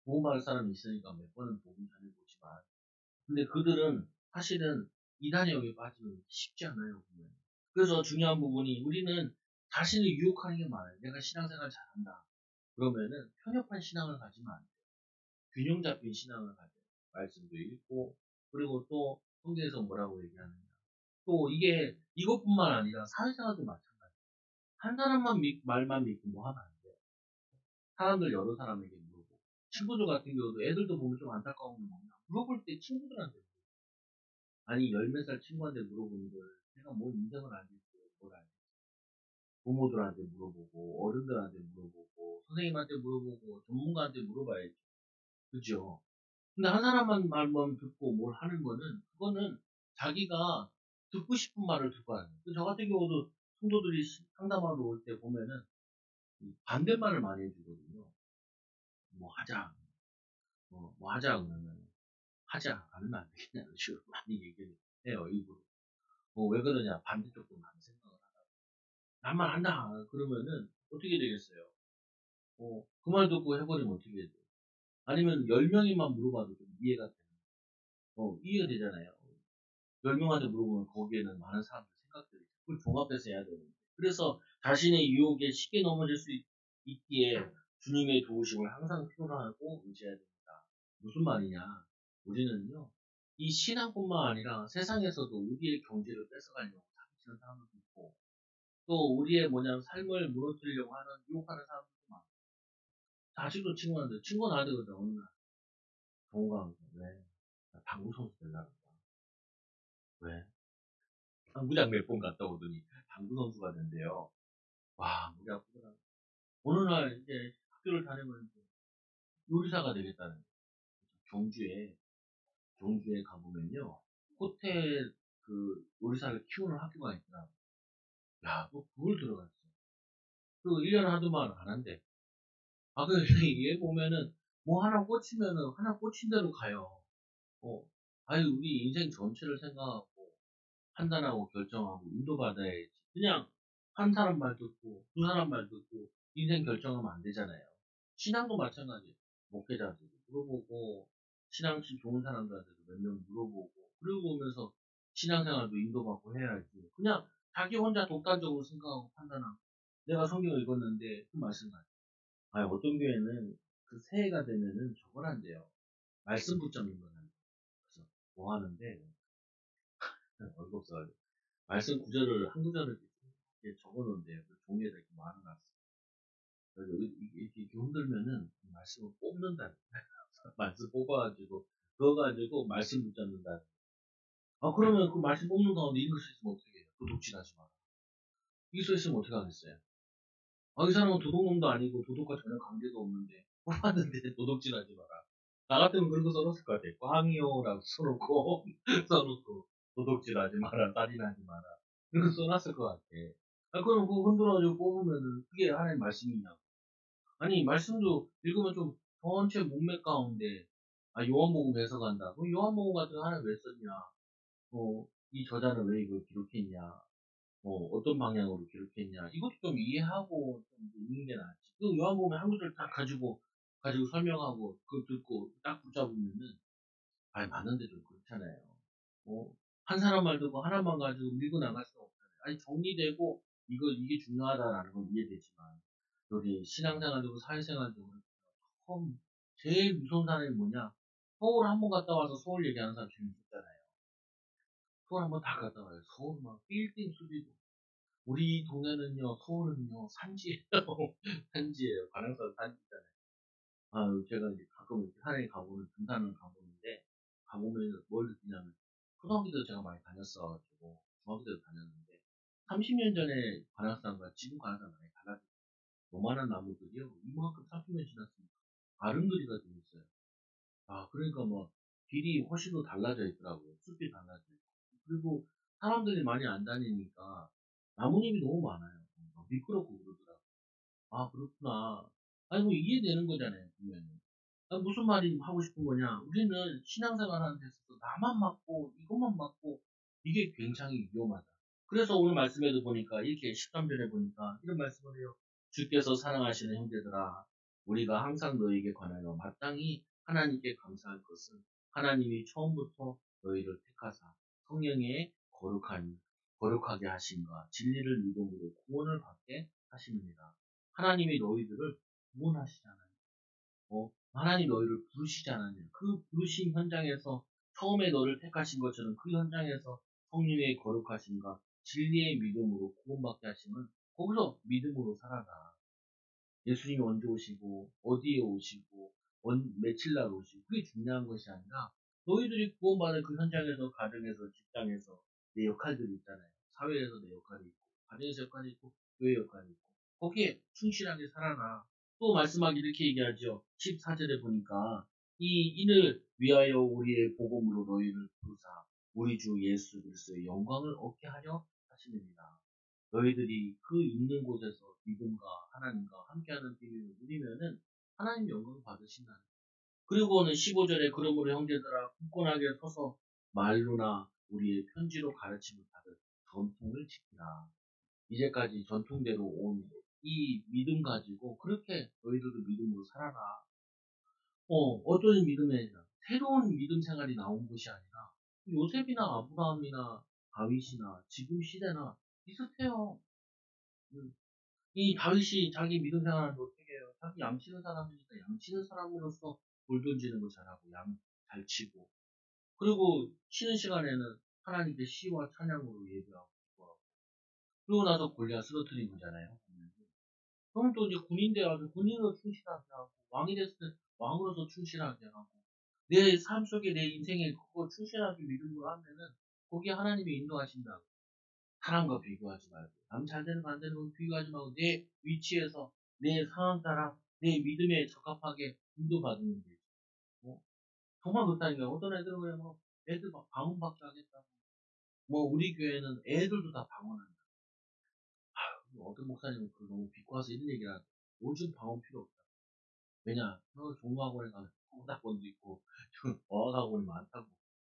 구원받을 사람이 있으니까 몇 번은 복음 전해보지만 근데 그들은 사실은 이단의 영에 빠지면 쉽지 않아요. 보면. 그래서 중요한 부분이 우리는 자신을 유혹하는 게 많아요. 내가 신앙생활 잘한다. 그러면은 편협한 신앙을 가지면 안 돼요. 균형 잡힌 신앙을 가져요. 말씀도 읽고 그리고 또 성경에서 뭐라고 얘기하느냐. 또 이게 이것뿐만 아니라 사회생활도 마찬가지예요. 한 사람만 말만 믿고 뭐 하면 안 돼요. 사람들 여러 사람에게 물어보고 친구들 같은 경우도 애들도 보면 좀 안타까운 게 뭐냐. 물어볼 때 친구들한테 물어보고. 아니 열 몇 살 친구한테 물어보는 걸 내가 뭐 인생을 알겠어. 뭘 알겠어. 부모들한테 물어보고 어른들한테 물어보고 선생님한테 물어보고 전문가한테 물어봐야죠. 그죠? 근데 한 사람만 말만 듣고 뭘 하는 거는 그거는 자기가 듣고 싶은 말을 듣고 하는 거예요. 저 같은 경우도 성도들이 상담하러 올 때 보면은 반대말을 많이 해주거든요. 뭐 하자, 뭐 하자 그러면 하자 안 하면 안 되겠냐 이런 식으로 많이 얘기를 해요 일부러. 왜 그러냐 반대쪽도 많이 생각을 하다. 나만 한다 그러면은 어떻게 되겠어요? 그 말 듣고 해버리면 어떻게 돼요? 아니면 10명이만 물어봐도 좀 이해가 되는 이해가 되잖아요. 10명한테 물어보면 거기에는 많은 사람들 생각들이 그걸 종합해서 해야 되는데. 그래서 자신의 유혹에 쉽게 넘어질 수 있기에 주님의 도우심을 항상 필요로 하고 의지해야 됩니다. 무슨 말이냐? 우리는요, 이 신앙뿐만 아니라 세상에서도 우리의 경제를 뺏어가려고 사기치는 사람들도 있고, 또 우리의 삶을 무너뜨리려고 하는, 유혹하는 사람들도 많고, 아직도 친구 나한테 그러죠. 어느 날, 동강, 왜? 나 당구 선수 되려고 왜? 당구장 몇 번 갔다 오더니 당구 선수가 된대요. 와, 우리 아프더라. 어느 날 이제 학교를 다니면서 요리사가 되겠다는 거예요. 경주에, 경주에 가보면요. 호텔 그 요리사를 키우는 학교가 있더라고. 야, 그걸 들어갔어. 그 1년 하더만 안 한대. 얘 보면은 뭐 하나 꽂히면은 하나 꽂힌 대로 가요. 아니, 우리 인생 전체를 생각하고 판단하고 결정하고 인도받아야지. 그냥 한 사람 말 듣고 두 사람 말 듣고 인생 결정하면 안 되잖아요. 신앙도 마찬가지예요. 목회자들도 물어보고 신앙심 좋은 사람들한테도 몇 명 물어보고 그러고 보면서 신앙생활도 인도받고 해야지. 그냥 자기 혼자 독단적으로 생각하고 판단하고 내가 성경을 읽었는데 그 말씀 같아요. 아니 어떤 교회는 그 새해가 되면은 저걸 한대요. 말씀 붙잡는 걸 한대요. 그래서 뭐 하는데 어이가 없어가지고 말씀 구절을 한 구절을 이렇게 적어놓은대요. 그 종이에다 이렇게 말아놨어. 그래서 여기 이렇게 흔들면은 말씀을 뽑는다. 말씀 뽑아가지고 그어가지고 말씀 붙잡는다. 그러면 그 말씀 뽑는 가운데 읽을 수 있으면 어떻게 해요? 도둑질하지 마라. 이게 써 있으면 어떻게 하겠어요? 이 사람은 도둑놈도 아니고 도둑과 전혀 관계도 없는데 뽑았는데 도둑질하지 마라. 나 같으면 그런 거 써놨을 것 같아. 꽝이요라고 써놓고 써놓고 도둑질하지 마라, 살인하지 마라. 그런 거 써놨을 것 같아. 그럼 그거 흔들어가지고 뽑으면은 그게 하나님 말씀이냐? 아니, 말씀도 읽으면 좀 전체 문맥 가운데, 요한복음 해석한다. 그럼 요한복음 같은 거 하나님 왜 썼냐? 이 저자는 왜 이걸 기록했냐? 어떤 방향으로 기록했냐? 이것도 좀 이해하고 좀 읽는 게 낫지. 그 요한복음에 한 구절 딱 가지고 설명하고, 그거 듣고 딱 붙잡으면은, 맞는데 좀 그렇잖아요. 어, 한 사람 말 듣고 하나만 가지고 밀고 나갈 수가 없잖아요. 아니, 정리되고, 이게 중요하다라는 건 이해되지만, 여기 신앙생활도 사회생활도 처음, 제일 무서운 사람이 뭐냐? 서울 한 번 갔다 와서 서울 얘기하는 사람 제일 무섭잖아요. 서울 한 번 다 갔다 와요. 서울 막 빌딩 수리고. 우리 동네는요, 서울은요, 산지예요. 산지예요. 관악산 산지잖아요. 제가 이제 가끔 이렇게 산에 가보는, 등산을 가보는데, 가보면 뭘 느끼냐면, 초등학교 때도 제가 많이 다녔어가지고, 중학교 때도 다녔는데, 30년 전에 관악산과 지금 관악산 많이 달라졌어요. 요만한 나무들이요, 이만큼 30년 지났습니다. 아름드리가 좀 있어요. 그러니까 뭐, 길이 훨씬 더 달라져 있더라고요. 숲이 달라져 있고. 그리고 사람들이 많이 안 다니니까, 나뭇잎이 너무 많아요. 미끄럽고 그러더라고요. 그렇구나. 아니, 뭐, 이해되는 거잖아요, 분명히. 무슨 말이 하고 싶은 거냐? 우리는 신앙생활 하는 데 있어서 나만 맞고, 이것만 맞고, 이게 굉장히 위험하다. 그래서 오늘 말씀에도 보니까, 이렇게 13절에 보니까, 이런 말씀을 해요. 주께서 사랑하시는 형제들아, 우리가 항상 너에게 관하여 마땅히 하나님께 감사할 것은, 하나님이 처음부터 너희를 택하사, 성령의 거룩하게 하심과 진리를 믿음으로 구원을 받게 하심입니다. 하나님이 너희들을 구원하시잖아요. 하나님 너희를 부르시지 않았냐. 그 부르신 현장에서 처음에 너를 택하신 것처럼 그 현장에서 성령의 거룩하심과 진리의 믿음으로 구원받게 하시면 거기서 믿음으로 살아가. 예수님이 언제 오시고 어디에 오시고 며칠 날 오시고 그게 중요한 것이 아니라 너희들이 구원받은 그 현장에서 가정에서 직장에서 내 역할들이 있잖아요. 사회에서 내 역할이 있고 가정에서 역할이 있고 교회 역할이 있고 거기에 충실하게 살아라. 또 말씀하기 이렇게 얘기하죠. 14절에 보니까 이 인을 위하여 우리의 복음으로 너희를 부르사 우리 주 예수 그리스도의 영광을 얻게 하려 하심입니다. 너희들이 그 있는 곳에서 믿음과 하나님과 함께하는 비밀을 누리면은 하나님 영광을 받으신다는 거예요. 그리고는 15절에 그러므로 형제들아 굳건하게 서서 말로나 우리의 편지로 가르침을 받을 전통을 지키라. 이제까지 전통대로 온 이 믿음 가지고 그렇게 너희들도 믿음으로 살아라. 어떤 믿음의 새로운 믿음 생활이 나온 것이 아니라 요셉이나 아브라함이나 다윗이나 지금 시대나 비슷해요. 음, 이 다윗이 자기 믿음 생활을 어떻게 해요? 자기 양치는 사람이니까 양치는 사람으로서 돌 던지는 거 잘하고 양 잘 치고 그리고 쉬는 시간에는 하나님께 시와 찬양으로 예배하고 기도하고 그러고 나서 골리앗 쓰러뜨린 거잖아요. 그럼 또 이제 군인대 와서 군인으로 충실하게 하고 왕이 됐을 때 왕으로서 충실하게 하고 내 삶 속에 내 인생에 그거 충실하게 믿음으로 하면은 거기에 하나님이 인도하신다. 사람과 비교하지 말고 남 잘 되는 거 안 되는 거 비교하지 말고 내 위치에서 내 상황 따라 내 믿음에 적합하게 인도받는 게 정말 그렇다니까요. 어떤 애들은 그냥 뭐 애들 막 방언밖에 하겠다고 뭐 우리 교회는 애들도 다 방언한다. 어떤 목사님은 그 너무 비꼬아서 이런 얘기를 하고 요즘 방언 필요 없다. 왜냐 종로학원에 가면 공학원도 있고 어학학원이 많다고.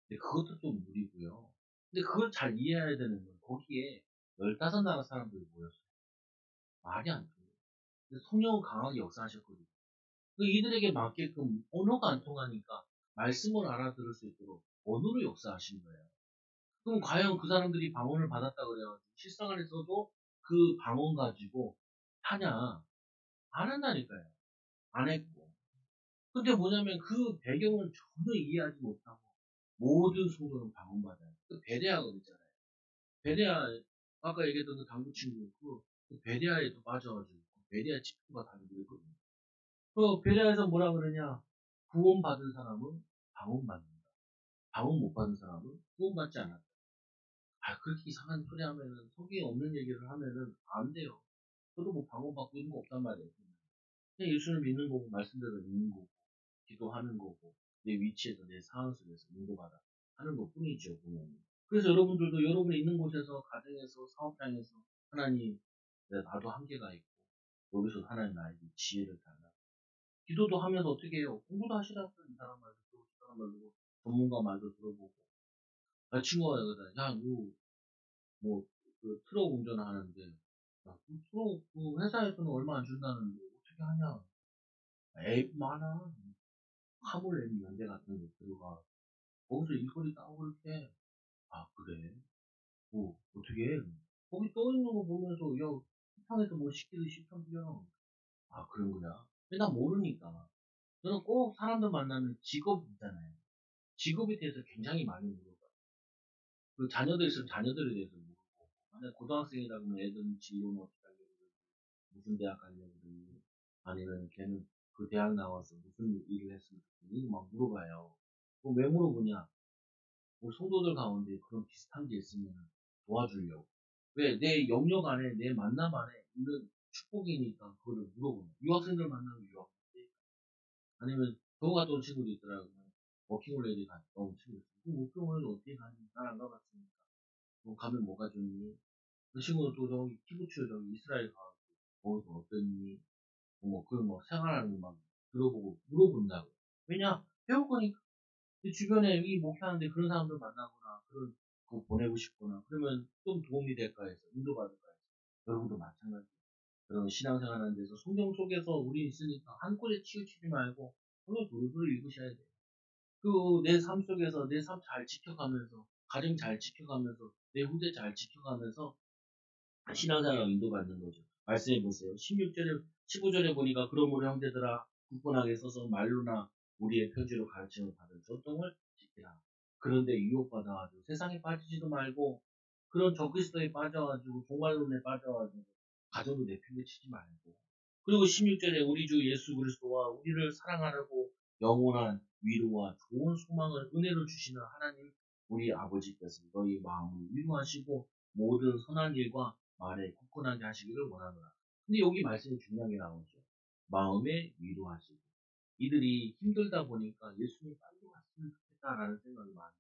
근데 그것도 좀 무리고요. 근데 그걸 잘 이해해야 되는 건 거기에 15나라 사람들이 모였어요. 말이 안 통해요. 근데 성령은 강하게 역사하셨거든요. 이들에게 맞게끔 언어가 안 통하니까 말씀을 알아들을 수 있도록 언어로 역사하신 거예요. 그럼 과연 그 사람들이 방언을 받았다 그래가지고 실상 안에서도 그 방언 가지고 하냐? 안 한다니까요. 안 했고. 근데 뭐냐면 그 배경을 전혀 이해하지 못하고 모든 성도는 방언받아요. 그 베레아가 있잖아요. 베레아 아까 얘기했던 그 당구 친구 그 베레아에 또 빠져가지고 베레아 친구가 다니고 있거든요. 그 베레아에서 뭐라 그러냐? 구원받은 사람은 방언받는다. 방언 못 받은 사람은 구원받지 않았다. 그렇게 이상한 소리 하면은 속에 없는 얘기를 하면은 안 돼요. 저도 뭐 방언받고 있는 거 없단 말이에요. 그냥 예수를 믿는 거고 말씀대로 믿는 거고 기도하는 거고 내 위치에서 내 상황 속에서 인도받아 하는 것 뿐이죠. 보면. 그래서 여러분들도 여러분이 있는 곳에서 가정에서 사업장에서 하나님 나도 한계가 있고, 여기서 하나님 나에게 지혜를 달라. 기도도 하면서 어떻게 해요? 공부도 하시라고. 이 사람 말도 들어보고, 저 사람 말도 들어보고, 전문가 말도 들어보고. 나 친구가 그러거든. 야, 뭐, 그 트럭 운전하는데, 야, 그 트럭, 그 회사에서는 얼마 안 준다는데, 어떻게 하냐? 앱 많아. 화물 앱 연대 같은 데 들어가. 거기서 일거리 따고 그렇게. 아, 그래? 뭐, 어떻게 해? 거기 떠 있는 거 보면서, 야, 식당에서 뭐 시키듯이 시켜 그냥. 아, 그런 거야? 근데 난 모르니까. 저는 꼭 사람들 만나면 직업 있잖아요. 직업에 대해서 굉장히 많이 물어봐요. 그 자녀들 있으면 자녀들에 대해서 물어보고. 만약 고등학생이라 그러면 애들은 진로는 어떻게 하려고 그러고, 무슨 대학 가려고 그러니, 아니면 걔는 그 대학 나와서 무슨 일을 했으면 좋겠니? 막 물어봐요. 그럼 왜 물어보냐? 우리 성도들 가운데 그런 비슷한 게 있으면 도와주려고. 왜? 내 영역 안에, 내 만남 안에 있는 축복이니까 그거를 물어보는. 유학생들 만나면 유학. 아니면 겨우 갔다 온 친구도 있더라고요. 워킹홀리데이 갔다 온 친구 있어요. 그 워킹홀리데이 어떻게 가니? 난 안 가봤으니까. 뭐 가면 뭐가 좋니? 그 친구는 또 저기 키부츠 저기 이스라엘 가고 거기서 어땠니? 뭐 생활하는 거 막 들어보고 물어본다고. 왜냐? 배울 거니까. 그 주변에 이 목회하는데 그런 사람들 만나거나 그런 거 보내고 싶거나 그러면 좀 도움이 될까 해서 인도받을까 해서 여러분도 마찬가지. 그런 신앙생활하는 데서 성경 속에서 우리 있으니까 한 꼴에 치우치지 말고 성경 도루도루 읽으셔야 돼요. 그 내 삶 속에서 내 삶 잘 지켜가면서 가정 잘 지켜가면서 내 후대 잘 지켜가면서 신앙생활 인도받는 거죠. 말씀해 보세요. 16절에 15절에 보니까 그러므로 형제들아 굳건하게 서서 말로나 우리의 편지로 가르침을 받은 전통을 지키라. 그런데 유혹받아가지고 세상에 빠지지도 말고 그런 적그리스도에 빠져가지고 종말론에 빠져가지고 가정도 내팽개치지 말고 그리고 16절에 우리 주 예수 그리스도와 우리를 사랑하라고 영원한 위로와 좋은 소망을 은혜로 주시는 하나님 우리 아버지께서 너희 마음을 위로하시고 모든 선한 일과 말에 굳건하게 하시기를 원하노라. 근데 여기 말씀이 중요한 게 나오죠. 마음에 위로하시고 이들이 힘들다 보니까 예수님 빨리 왔으면 좋겠다라는 생각이 많아요.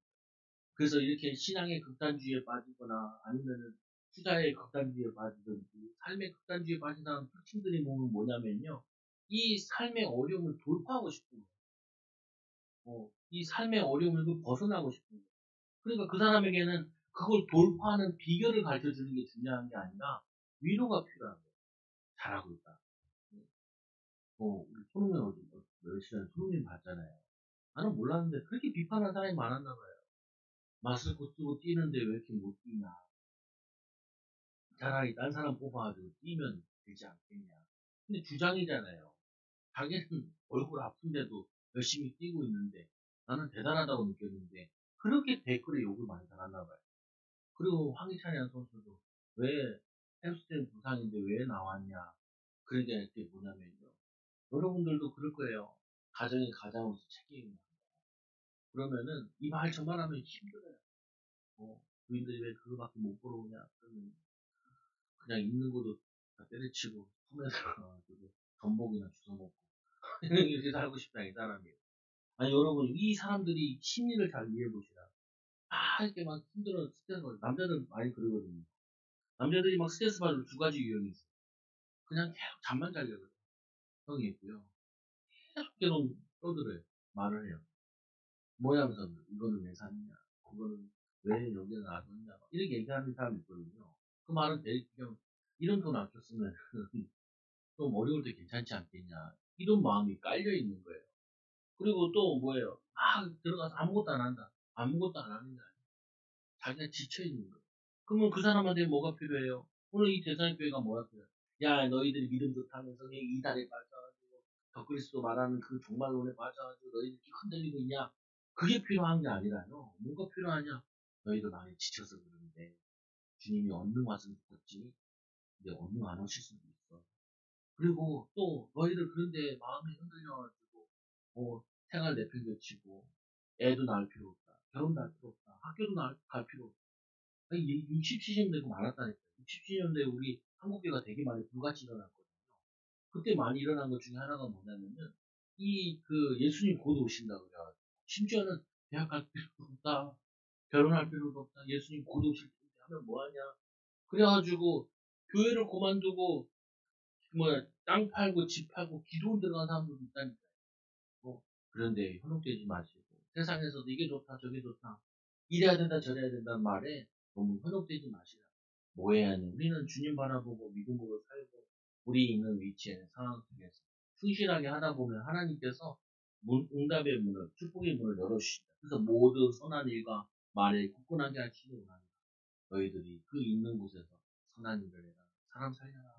그래서 이렇게 신앙의 극단주의에 빠지거나 아니면은 투자의 극단주의에 빠지든지 삶의 극단주의에 빠진 사람 특징들이 보면 뭐냐면요. 이 삶의 어려움을 돌파하고 싶은 거예요. 이 삶의 어려움을 벗어나고 싶은 거예요. 그러니까 그 사람에게는 그걸 돌파하는 비결을 가르쳐 주는 게 중요한 게 아니라 위로가 필요한 거예요. 잘하고 있다. 우리 손흥민 며칠 전에 손흥민 봤잖아요. 나는 몰랐는데 그렇게 비판하는 사람이 많았나 봐요. 마스크 쓰고 뛰는데 왜 이렇게 못 뛰냐. 차라리 딴 사람 뽑아가지고 뛰면 되지 않겠냐. 근데 주장이잖아요. 자기는 얼굴 아픈데도 열심히 뛰고 있는데 나는 대단하다고 느꼈는데 그렇게 댓글에 욕을 많이 달았나 봐요. 그리고 황희찬이라는 선수도 왜 햄스트링 부상인데 왜 나왔냐. 그러니까 이게 뭐냐면요. 여러분들도 그럴 거예요. 가정이 가장으로서 책임이 그러면은 이 말 저말 하면 힘들어요. 부인들이 왜 그거밖에 못 벌어오냐. 그러면 그냥 있는 것도 다 때려치고 섬에 들어가가지고 전복이나 주워 먹고 이렇게 살고 싶다 이 사람이. 아니 여러분 이 사람들이 심리를 잘 이해해 보시라. 이렇게 막 힘들어 스트레스 받아. 남자들 많이 그러거든요. 남자들이 막 스트레스 받으면 두 가지 유형이 있어요. 그냥 계속 잠만 자려고 해요. 형이 있고요. 계속 계속 떠들어요. 말을 해요. 뭐냐면서 이거는 왜 샀냐. 그거는 왜 여기에 놔뒀냐. 이렇게 얘기하는 사람이 있거든요. 그 말은 되게 그냥 이런 돈 아꼈으면 좀 어려울 때 괜찮지 않겠냐. 이런 마음이 깔려 있는 거예요. 그리고 또 뭐예요? 들어가서 아무것도 안 한다. 아무것도 안 하는 게 아니에요. 자기가 지쳐 있는 거예요. 그러면 그 사람한테 뭐가 필요해요? 오늘 이 대상교회가 뭐가 필요해요? 야, 너희들이 믿음 좋다면서 이달에 빠져가지고 덕그리스도 말하는 그 종말론에 빠져가지고 너희들이 흔들리고 있냐? 그게 필요한 게 아니라요. 뭐가 필요하냐? 너희들 많이 지쳐서 그러는데 주님이 얼른 왔으면 좋겠지. 근데 얼른 안 오실 수도 있어. 그리고 또 너희들 그런데 마음이 흔들려가지고 생활 내팽개치고 애도 낳을 필요 없다. 결혼도 할 필요 없다. 학교도 갈 필요 없다. 60, 70년대 많았다니까요. 60, 70년대 우리 한국교가 되게 많이 불같이 일어났거든요. 그때 많이 일어난 것 중에 하나가 뭐냐면은 예수님 곧 오신다 그래가지고 심지어는 대학 갈 필요도 없다. 결혼할 필요도 없다. 예수님 곧 오실 텐데 하면 뭐하냐. 그래가지고 교회를 그만두고 땅 팔고 집 팔고 기도원 들어간 사람들도 있다니까요. 그런데 현혹되지 마시고 세상에서도 이게 좋다 저게 좋다 이래야 된다 저래야 된다는 말에 너무 현혹되지 마시라. 뭐해야 하는 우리는 주님 바라보고 믿음으로 살고 우리 있는 위치에 상황 속에서 충실하게 하다 보면 하나님께서 응답의 문을 축복의 문을 열어주신다. 그래서 모든 선한 일과 말에 굳건하게 하시기 원합니다. 너희들이 그 있는 곳에서 선한 일을 해라. 사람 살려라.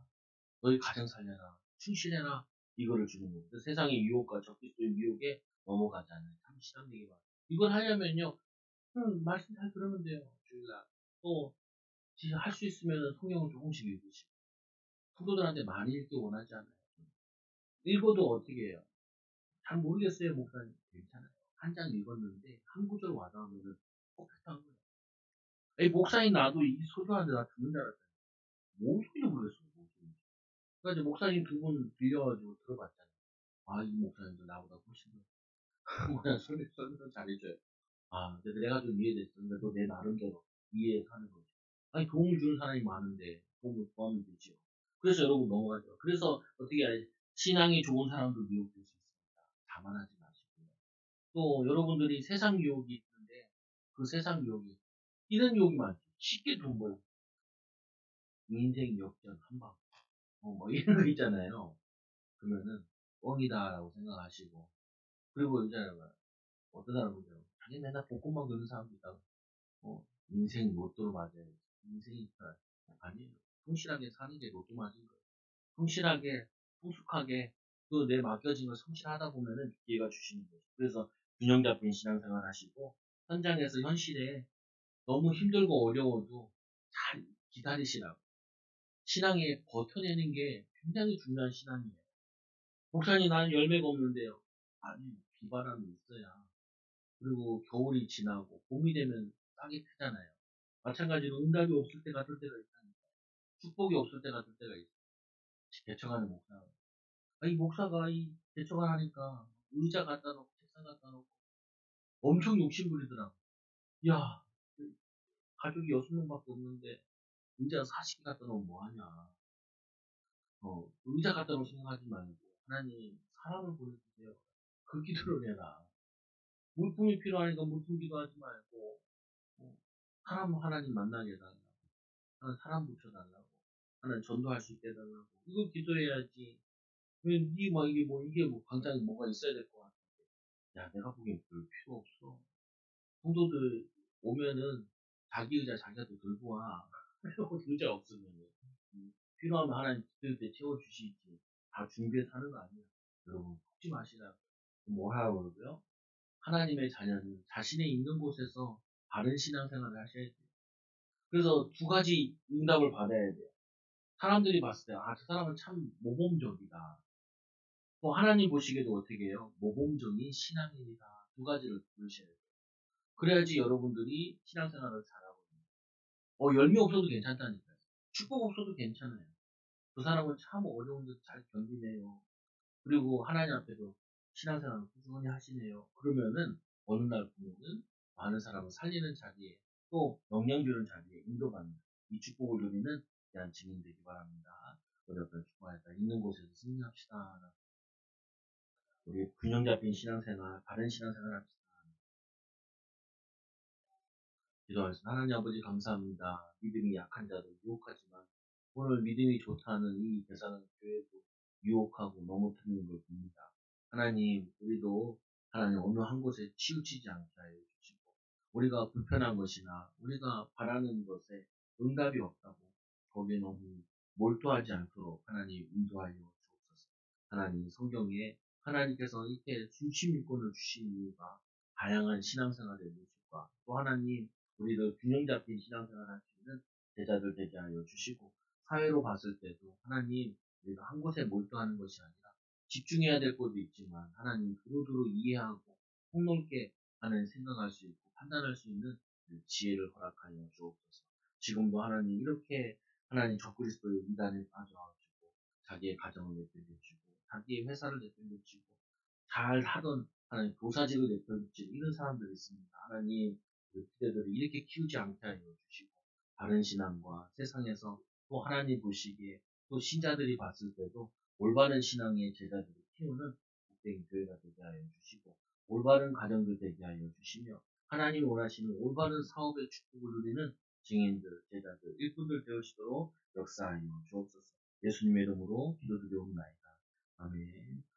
너희 가정 살려라. 충실해라. 이거를 주는 겁니다. 세상의 유혹과 적그리스도의 유혹에 넘어가지 않는 참 신앙되기 바랍니다. 이걸 하려면요. 말씀 잘 들으면 돼요. 주일날. 또 할 수 있으면 성경을 조금씩 읽으시고 성도들한테 많이 읽기 원하지 않아요. 읽어도 어떻게 해요? 잘 모르겠어요, 목사님. 괜찮아요. 한 장 읽었는데 한 구절 와닿으면 뻑뻑한 거예요. 목사님 나도 이 소중한데 나 듣는 줄 알았어요. 뭔 소리를 모르겠어. 뭔 소리인지. 그러니까 이제 목사님 두 분 빌려가지고 들어봤잖아요. 아, 이 목사님도 나보다 훨씬 더 그냥 설명 잘해줘요. 근데 내가 좀 이해됐어. 근데 너 내 나름대로 이해해서 하는 거지. 아니, 도움을 주는 사람이 많은데 도움을 구하면 되지요. 그래서 여러분 넘어가죠. 그래서 어떻게 해야 지 신앙이 좋은 사람도 미혹될 수 있습니다. 자만하지 마시고요. 또 여러분들이 세상 유혹이 있는데 그 세상 유혹이 이런 유혹이 많죠. 쉽게 돈 벌고 인생 역전 한방 이런 거 있잖아요. 그러면은 뻥이다라고 생각하시고 그리고 이제 어떤 사람은 자기 맨날 복권만 그는 사람도 있다고 인생 로또로 맞아야지. 인생이 아니에요. 성실하게 사는 게 로또 맞은 거예요. 성실하게, 성숙하게, 또 내 맡겨진 걸 성실하다 보면은 기회가 주시는 거죠. 그래서 균형 잡힌 신앙생활 하시고, 현장에서 현실에 너무 힘들고 어려워도 잘 기다리시라고. 신앙에 버텨내는 게 굉장히 중요한 신앙이에요. 목사님, 나는 열매가 없는데요. 아니, 비바람이 있어야. 그리고 겨울이 지나고, 봄이 되면 땅이 트잖아요. 마찬가지로 응답이 없을 때가 들 때가 있다니까. 축복이 없을 때가 들 때가 있어. 개척하는 목사. 이 목사가 이 개척을 하니까 의자 갖다 놓고 책상 갖다 놓고 엄청 욕심 부리더라고. 야, 가족이 6명밖에 없는데 의자 40개 갖다 놓으면 뭐하냐. 의자 갖다 놓을 생각하지 말고 하나님 사람을 보내주세요. 그 기도를 해라. 물품이 필요하니까 물품 기도하지 말고 사람 하나님 만나게 해달라고. 하나님 사람 붙여달라고. 하나님 전도할 수 있게 해달라고. 이거 기도해야지. 왜, 이게 광장에 뭐가 있어야 될 것 같아. 야, 내가 보기엔 별 필요 없어. 성도들 오면은 자기 의자 자기가 또 들고 와. 의자 없으면은. 필요하면 하나님 그때 때 채워주시지. 다 준비해서 하는 거 아니야. 여러분, 속지 마시라고. 뭐 하라고 그러고요? 하나님의 자녀는 자신의 있는 곳에서 바른 신앙생활을 하셔야 돼요. 그래서 두 가지 응답을 받아야 돼요. 사람들이 봤을 때, 저 사람은 참 모범적이다. 또 하나님 보시기에도 어떻게 해요? 모범적인 신앙인이다. 두 가지를 들으셔야 돼요. 그래야지 여러분들이 신앙생활을 잘하거든요. 열매 없어도 괜찮다니까요. 축복 없어도 괜찮아요. 그 사람은 참 어려운데 잘 견디네요. 그리고 하나님 앞에도 신앙생활을 꾸준히 하시네요. 그러면은 어느 날 보면은 많은 사람을 살리는 자리에 또 영향 주는 자리에 인도받는 이 축복을 누리는 귀한 증인 되기 바랍니다. 우리 옆에 축복하다 있는 곳에서 승리합시다. 우리 균형 잡힌 신앙생활, 바른 신앙생활 합시다. 기도하겠습니다. 하나님 아버지 감사합니다. 믿음이 약한 자도 유혹하지만 오늘 믿음이 좋다는 이 대사는 교회도 유혹하고 넘어뜨리는 걸 봅니다. 하나님 우리도 하나님 어느 한 곳에 치우치지 않게 하여 주시고 우리가 불편한 것이나 우리가 바라는 것에 응답이 없다고 거기에 너무 몰두하지 않도록 하나님 인도하여 주옵소서. 하나님 성경에 하나님께서 이렇게 중심일권을 주신 이유가 다양한 신앙생활의 모습과 또 하나님 우리를 균형 잡힌 신앙생활 할 수 있는 제자들 되게 하여 주시고 사회로 봤을 때도 하나님 우리가 한 곳에 몰두하는 것이 아니라 집중해야 될 곳도 있지만 하나님 두루두루 이해하고 폭넓게 하는 생각할 수 있고 판단할 수 있는 그 지혜를 허락하여 주옵소서. 지금도 하나님 이렇게 하나님 적그리스도의 이단에 빠져가지고 자기의 가정을 내팽개치고 자기의 회사를 내팽개치고 잘 하던 하나님 교사직을 내팽개치고 이런 사람들이 있습니다. 하나님 우리 그대들을 이렇게 키우지 않게 하여 주시고 바른 신앙과 세상에서 또 하나님 보시기에 또 신자들이 봤을 때도 올바른 신앙의 제자들을 키우는 복된 교회가 되게 하여 주시고 올바른 가정들 되게 하여 주시며 하나님이 원하시는 올바른 사업의 축복을 누리는 증인들, 제자들, 일꾼들 되어시도록 역사하여 주옵소서. 예수님의 이름으로 기도드리옵나이다. 아멘.